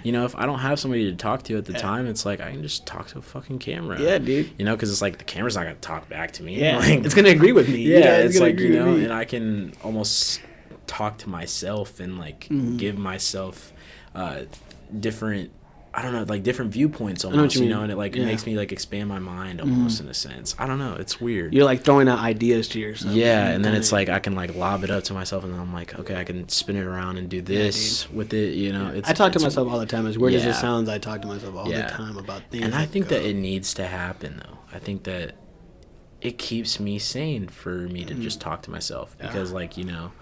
you know, if I don't have somebody to talk to at the time, it's like I can just talk to a fucking camera. Yeah, dude. You know, because it's like the camera's not going to talk back to me. Yeah, like, it's going to agree with me. Yeah, it's like, you know, and I can almost talk to myself and, like, give myself different I don't know, like different viewpoints almost, you know, and it like makes me like expand my mind almost in a sense. I don't know, it's weird. You're like throwing out ideas to yourself. Yeah, and then it's like I can like lob it up to myself, and then I'm like, okay, I can spin it around and do this with it, you know. I talk to myself all the time. As weird as it sounds, I talk to myself all the time about things. And I think that it needs to happen though. I think that it keeps me sane for me to just talk to myself because like, you know,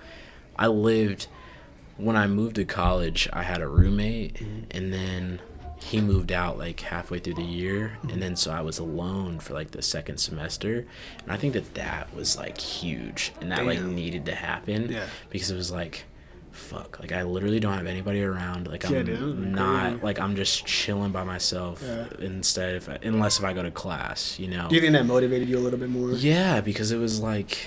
when I moved to college, I had a roommate and then he moved out like halfway through the year, and then so I was alone for like the second semester, and I think that was like huge, and that like needed to happen because it was like, fuck, like I literally don't have anybody around, like I'm not like I'm just chilling by myself unless if I go to class, you know. Do you think that motivated you a little bit more? Yeah, because it was like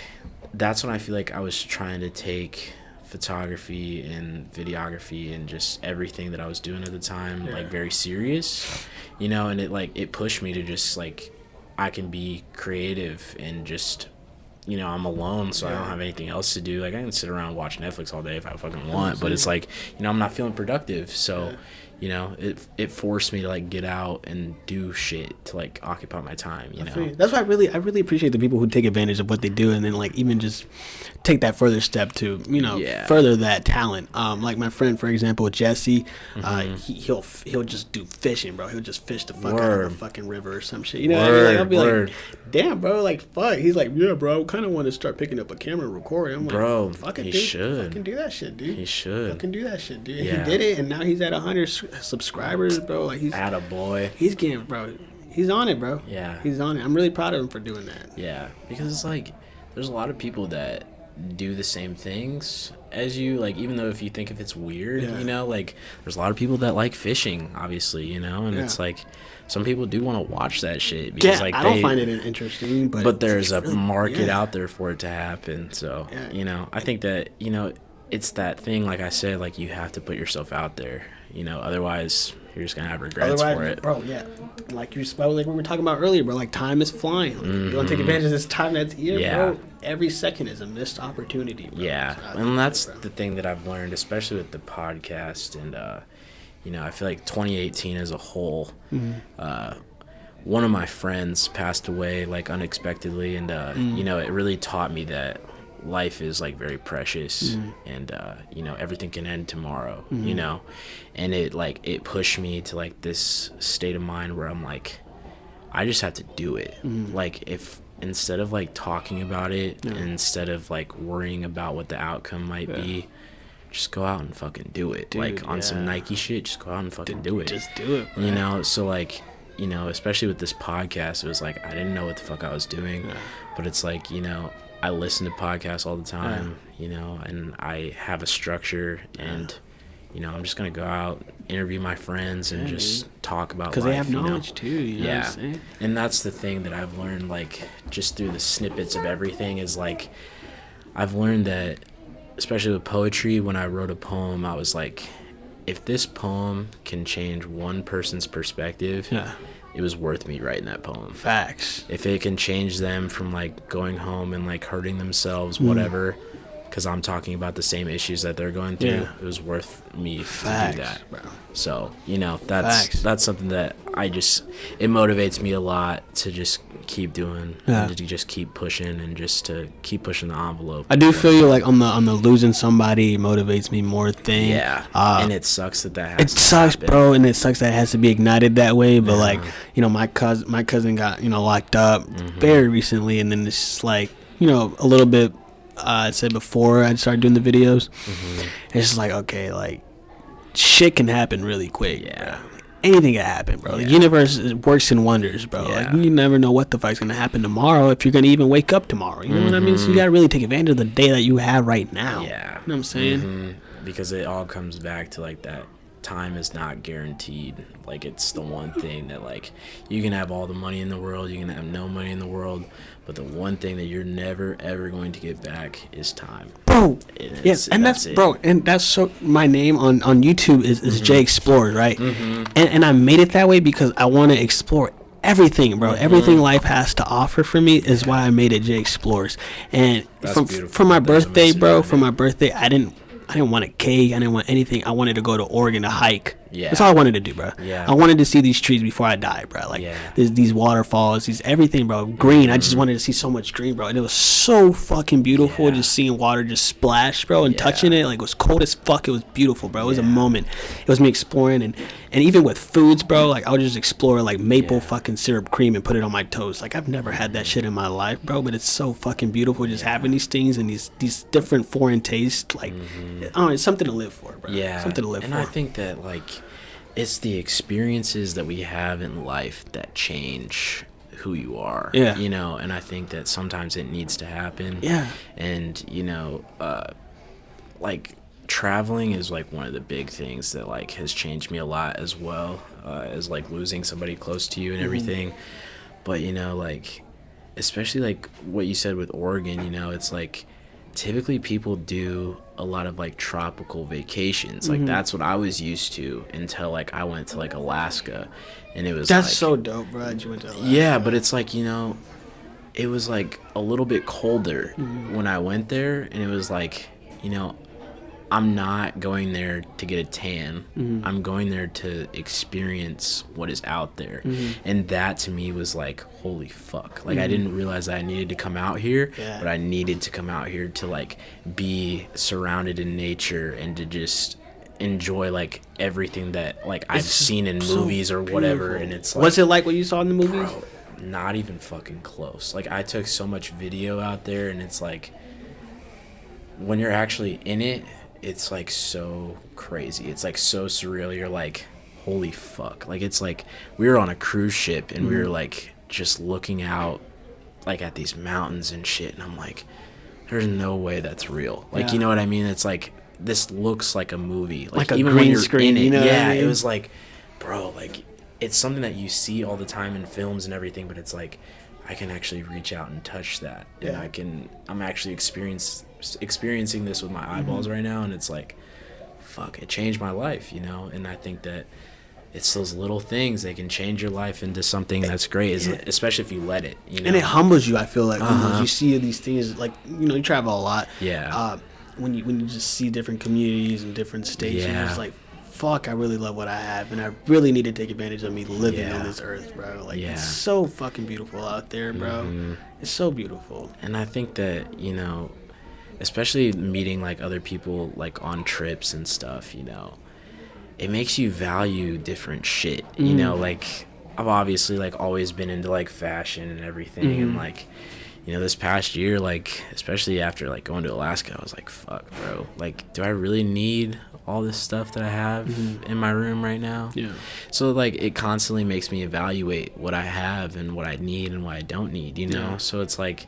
that's when I feel like I was trying to take photography and videography and just everything that I was doing at the time like very serious, you know, and it pushed me to just like I can be creative and just, you know, I'm alone, so I don't have anything else to do. Like I can sit around and watch Netflix all day if I fucking want, but it's like, you know, I'm not feeling productive, so you know, it forced me to like get out and do shit to like occupy my time, you know. That's why I really appreciate the people who take advantage of what they do and then like even just take that further step to, you know, further that talent. Like my friend, for example, Jesse, he'll just do fishing, bro. He'll just fish the fuck out of a fucking river or some shit. You know what I mean? Like, I'll be like, damn, bro, like fuck. He's like, yeah, bro, kind of want to start picking up a camera and recording. I'm like, bro, fucking he dude, should fucking do that shit, dude. He should fucking do that shit, dude. Yeah. He did it, and now he's at 100 subscribers, bro. Like he's attaboy. He's getting, bro. He's on it, bro. Yeah, he's on it. I'm really proud of him for doing that. Yeah, because it's like there's a lot of people that do the same things as you, like even though if you think if it's weird, you know, like there's a lot of people that like fishing, obviously, you know, and it's like some people do want to watch that shit because like I don't find it interesting, but there's a really, market out there for it to happen. So you know, I think that, you know, it's that thing, like I said, like you have to put yourself out there, you know, otherwise you're just gonna have regrets for it, bro. Like like we were talking about earlier, bro. Like time is flying. Like, you want to take advantage of this time that's here, bro. Every second is a missed opportunity, bro. And that's the thing that I've learned, especially with the podcast, and you know, I feel like 2018 as a whole. One of my friends passed away like unexpectedly, and you know, it really taught me that life is like very precious, and you know, everything can end tomorrow, you know, and it pushed me to like this state of mind where I'm like, I just have to do it. Like if instead of like talking about it, instead of like worrying about what the outcome might be, just go out and fucking do it. Dude, like on some Nike shit, just go out and fucking do it. Just do it, bro. You know, so like, you know, especially with this podcast, it was like I didn't know what the fuck I was doing, but it's like, you know, I listen to podcasts all the time, you know, and I have a structure, and you know, I'm just gonna go out, interview my friends, and just talk about life. Because they have knowledge too, you know what I'm saying? And that's the thing that I've learned, like just through the snippets of everything, is like I've learned that, especially with poetry, when I wrote a poem, I was like, if this poem can change one person's perspective, it was worth me writing that poem. Facts. If it can change them from like going home and like hurting themselves, whatever, because I'm talking about the same issues that they're going through, it was worth me to do that, bro. So, you know, that's something that it motivates me a lot to just keep doing, and to just keep pushing, and just to keep pushing the envelope. I do feel you like on the losing somebody motivates me more thing. And it sucks that has it sucks happen, bro, and it sucks that it has to be ignited that way. But like, you know, my cousin got, you know, locked up very recently, and then it's just like, you know, a little bit. I said before I started doing the videos, it's just like, okay, like shit can happen really quick. Bro. Anything can happen, bro. The universe works in wonders, bro. Like you never know what the fuck's gonna happen tomorrow, if you're gonna even wake up tomorrow. You know what I mean? So you gotta really take advantage of the day that you have right now. You know what I'm saying? Because it all comes back to like that time is not guaranteed. Like it's the one thing that like you can have all the money in the world, you can have no money in the world, but the one thing that you're never ever going to get back is time, bro. Yes, and that's bro, and that's so my name on YouTube is J Explorers, right? And I made it that way because I want to explore everything, bro. Everything life has to offer for me is why I made it J Explorers. And for my birthday, bro, for my birthday, I didn't want a cake. I didn't want anything. I wanted to go to Oregon to hike. Yeah. That's all I wanted to do, bro. Yeah. I wanted to see these trees before I die, bro. Like, these waterfalls, these everything, bro. Green. I just wanted to see so much green, bro. And it was so fucking beautiful just seeing water just splash, bro, and touching it. Like, it was cold as fuck. It was beautiful, bro. It was a moment. It was me exploring. And even with foods, bro, like, I would just explore, like, maple fucking syrup cream and put it on my toast. Like, I've never had that shit in my life, bro. But it's so fucking beautiful just having these things and these different foreign tastes. Like, I don't know, it's something to live for, bro. Yeah. Something to live for. And I think that, like, it's the experiences that we have in life that change who you are. Yeah. You know, and I think that sometimes it needs to happen. Yeah. And, you know, like, traveling is, like, one of the big things that, like, has changed me a lot as well, as, like, losing somebody close to you and everything. But, you know, like, especially, like, what you said with Oregon, you know, it's, like, typically people do a lot of, like, tropical vacations. Like, that's what I was used to until, like, I went to, like, Alaska, and it was that's like, so dope, bro, that you went to Alaska. Yeah, but it's like, you know, it was, like, a little bit colder when I went there, and it was like, you know, I'm not going there to get a tan. I'm going there to experience what is out there. And that to me was like, holy fuck. Like, I didn't realize that I needed to come out here, but I needed to come out here to, like, be surrounded in nature and to just enjoy, like, everything that, like, I've seen in movies or whatever. And it's like, what's it like what you saw in the movies? Bro, not even fucking close. Like, I took so much video out there, and it's like, when you're actually in it, it's like so crazy. It's like so surreal. You're like, holy fuck. Like, it's like we were on a cruise ship and we were like just looking out like at these mountains and shit, and I'm like, there's no way that's real. Like, you know what I mean? It's like, this looks like a movie. Like a even green when you're screen, in it, you know what I mean? It was like, bro, like, it's something that you see all the time in films and everything, but it's like, I can actually reach out and touch that, and I'm actually experiencing this with my eyeballs right now, and it's like, fuck, it changed my life, you know. And I think that it's those little things that can change your life into something that's great, especially if you let it, you know. And it humbles you, I feel like, when you see these things, like, you know, you travel a lot. When you just see different communities and different states, and it's like, fuck, I really love what I have, and I really need to take advantage of me living on this earth, bro. Like, it's so fucking beautiful out there, bro. It's so beautiful. And I think that, you know, especially meeting, like, other people, like, on trips and stuff, you know, it makes you value different shit, you know. Like, I've obviously, like, always been into, like, fashion and everything, and, like, you know, this past year, like, especially after, like, going to Alaska, I was like, fuck, bro, like, do I really need all this stuff that I have in my room right now? So, like, it constantly makes me evaluate what I have and what I need and what I don't need, you know. So it's like,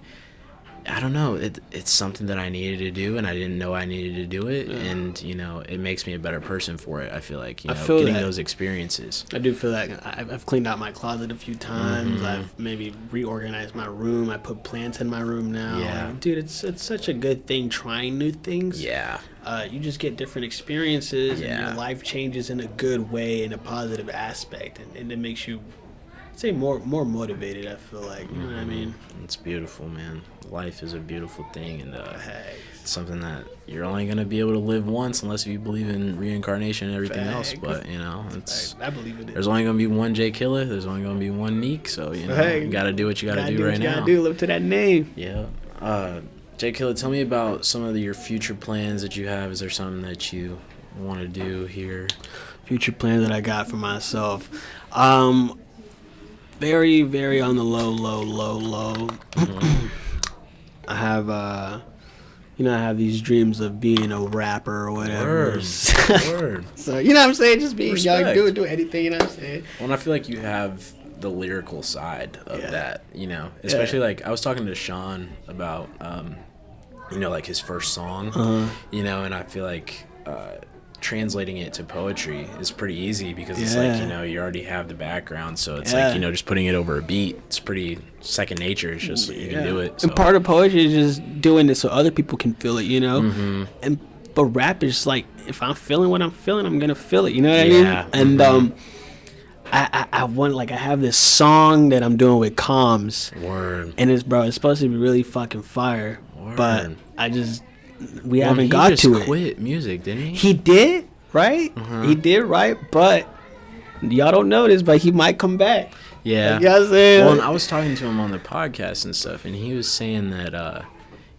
I don't know, it's something that I needed to do, and I didn't know I needed to do it, and, you know, it makes me a better person for it. I feel like, you know, getting those experiences. I do feel that. I've cleaned out my closet a few times. I've maybe reorganized my room. I put plants in my room now. Like, dude, it's such a good thing trying new things. You just get different experiences, and your life changes in a good way, in a positive aspect, and it makes you, say, more motivated, I feel like. You know what I mean? It's beautiful, man. Life is a beautiful thing, and it's something that you're only going to be able to live once, unless you believe in reincarnation and everything else. But, you know, I believe in it. There's only going to be one Jkilla. There's only going to be one Neek. So, you know, you got to do what you got to do right now. Gotta do, live to that name. Yeah. Jkilla, tell me about some of your future plans that you have. Is there something that you want to do here? Future plans that I got for myself. Very, very on the low. I have, you know, I have these dreams of being a rapper or whatever. Word. So, you know what I'm saying? Just being Respect. young, do anything, you know what I'm saying? Well, and I feel like you have the lyrical side of that, you know, especially like, I was talking to Sean about, you know, like, his first song, you know, and I feel like, translating it to poetry is pretty easy, because it's like, you know, you already have the background, so it's like, you know, just putting it over a beat, it's pretty second nature. It's just you can do it. So. And part of poetry is just doing it so other people can feel it, you know. But rap is like, if I'm feeling what I'm feeling, I'm gonna feel it, you know what I mean? And I want, like, I have this song that I'm doing with Combs. Word. And it's supposed to be really fucking fire. But we haven't got to it. He just quit music, didn't he? He did? right? He did right, but y'all don't know this, but he might come back. Yeah. Like, you know what I'm saying? Well, and I was talking to him on the podcast and stuff, and he was saying that,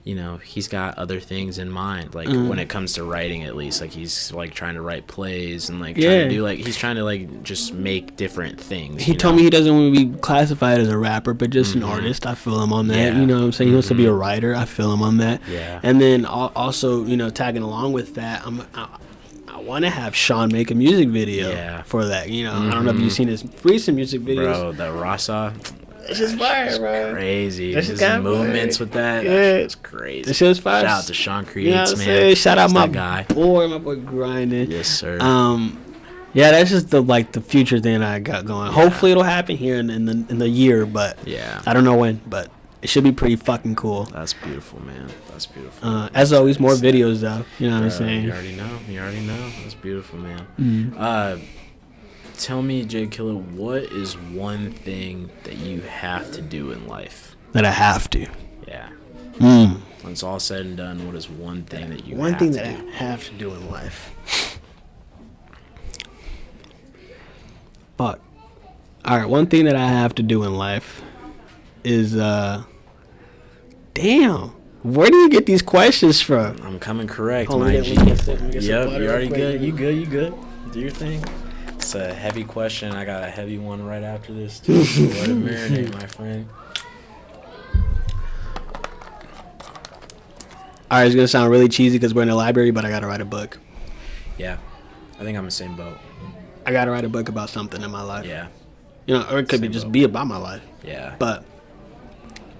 you know, he's got other things in mind, like when it comes to writing, at least. Like he's like trying to write plays and like trying to do like he's trying to like just make different things. He told me he doesn't want to be classified as a rapper, but just an artist. I feel him on that. Yeah. You know what I'm saying? He wants to be a writer. I feel him on that. Yeah. And then also, you know, tagging along with that, I want to have Sean make a music video for that. You know, I don't know if you've seen his recent music videos. Bro, the Rasa. It's just fire, bro. Crazy. His movements with that. Yeah. It's crazy. This shit's fire. Shout out to Sean Creates, you know what I'm man. saying? Shout out my guy. My boy grinding. Yes, sir. Yeah, that's just the future thing I got going. Yeah. Hopefully it'll happen here in the year, but I don't know when, but it should be pretty fucking cool. That's beautiful, man. That's beautiful. As always, more videos though. You know what I'm saying? You already know. That's beautiful, man. Tell me, Jkilla, what is one thing that you have to do in life? That I have to. Yeah. When it's all said and done, what is one thing that you have to do? One thing that I have to do in life. Fuck. All right, one thing that I have to do in life is damn. Where do you get these questions from? I'm coming correct, my G. Yep, you already good. You good. Do your thing. It's a heavy question. I got a heavy one right after this, too. So let it marinate, my friend. All right, it's going to sound really cheesy because we're in the library, but I got to write a book. Yeah. I think I'm in the same boat. I got to write a book about something in my life. Yeah. You know, or it could just be about my life. Yeah. But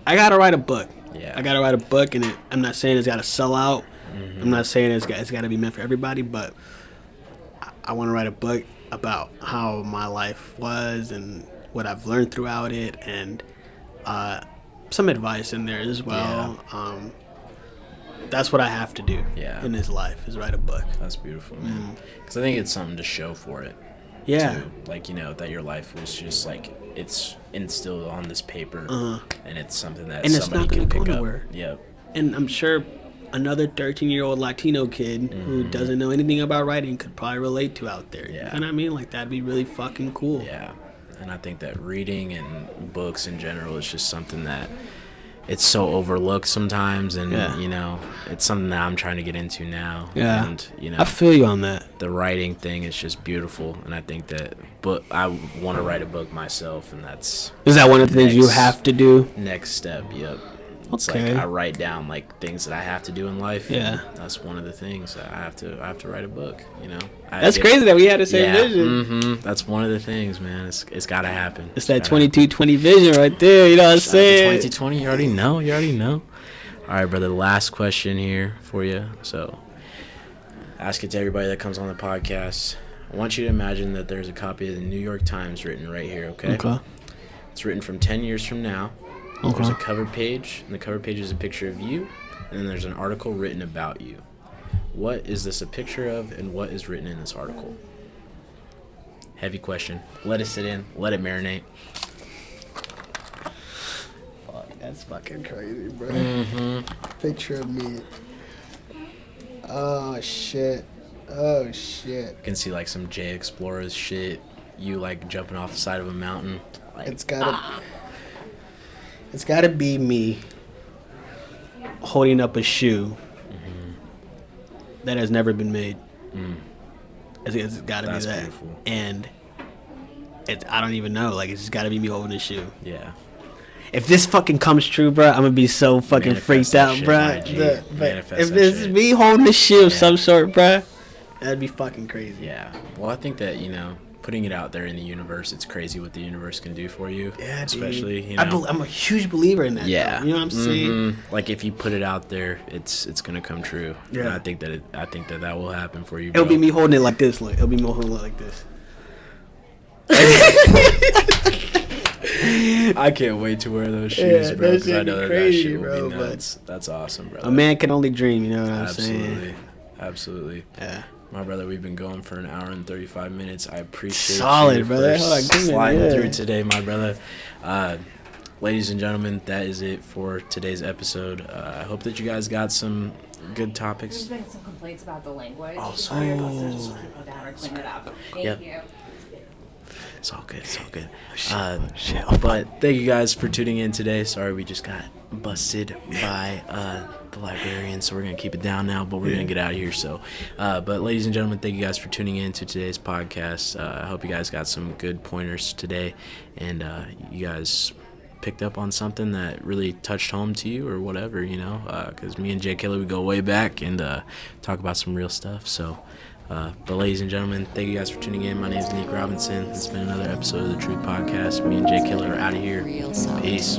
I got to write a book. Yeah. I got to write a book, and I'm not saying it's got to sell out. I'm not saying it's got to be meant for everybody, but I want to write a book about how my life was and what I've learned throughout it, and some advice in there as well. Yeah. That's what I have to do in this life, is write a book. That's beautiful, man. Because I think it's something to show for it. Yeah. Too. Like, you know, that your life was just like, it's instilled on this paper, and it's something that somebody can pick up. Yep. And I'm sure another 13-year-old Latino kid who doesn't know anything about writing could probably relate to out there. Yeah. You know what I mean? Like, that'd be really fucking cool. Yeah. And I think that reading and books in general is just something that it's so overlooked sometimes, and you know, it's something that I'm trying to get into now. Yeah. And you know, I feel you on that. The writing thing is just beautiful, and I think that I want to write a book myself, and is that one of the things you have to do? Next step, yep. It's like I write down like things that I have to do in life. Yeah, that's one of the things that I have to write a book. You know, that's crazy that we had the same vision. That's one of the things, man. It's got to happen. It's that 22-20 vision right there. You know what I'm saying? 20-20. You already know. All right, brother. Last question here for you. So, ask it to everybody that comes on the podcast. I want you to imagine that there's a copy of the New York Times written right here. Okay. It's written from 10 years from now. There's a cover page, and the cover page is a picture of you, and then there's an article written about you. What is this a picture of, and what is written in this article? Heavy question. Let it sit in. Let it marinate. Fuck, that's fucking crazy, bro. Picture of me. Oh, shit. You can see, like, some J Explorers shit. You, like, jumping off the side of a mountain. Like, It's gotta be me holding up a shoe that has never been made. It's gotta be that. Beautiful. And I don't even know. Like, it's just gotta be me holding a shoe. Yeah. If this fucking comes true, bro, I'm gonna be so fucking freaked out, bro. If this is me holding a shoe of some sort, bro, that'd be fucking crazy. Yeah. Well, I think that, you know, putting it out there in the universe, it's crazy what the universe can do for you. Yeah, especially, dude. You know, I'm a huge believer in that. Yeah, though. You know what I'm saying? Like, if you put it out there, it's gonna come true. Yeah, and I think that will happen for you. It'll be me holding it like this. Like, it'll be me holding it like this. I can't wait to wear those shoes, bro. Because I know that shit will be nuts. That's awesome, bro. A man can only dream. You know what I'm saying? Absolutely. Yeah. My brother, we've been going for an hour and 35 minutes. I appreciate you brother. For sliding through today, my brother. ladies and gentlemen, that is it for today's episode. I hope that you guys got some good topics. There's been some complaints about the language. Oh, sorry about that. Just keep it down or clean it up. Thank you. It's all good. It's all good. But thank you guys for tuning in today. Sorry we just got busted by the librarian, so we're going to keep it down now, but we're going to get out of here. So, but ladies and gentlemen, thank you guys for tuning in to today's podcast. I hope you guys got some good pointers today, and you guys picked up on something that really touched home to you or whatever, you know, because me and Jkilla, we go way back and talk about some real stuff. So, but ladies and gentlemen, thank you guys for tuning in. My name is Neek Robinson. It's been another episode of the Truth Podcast. Me and Jkilla are out of here. Peace.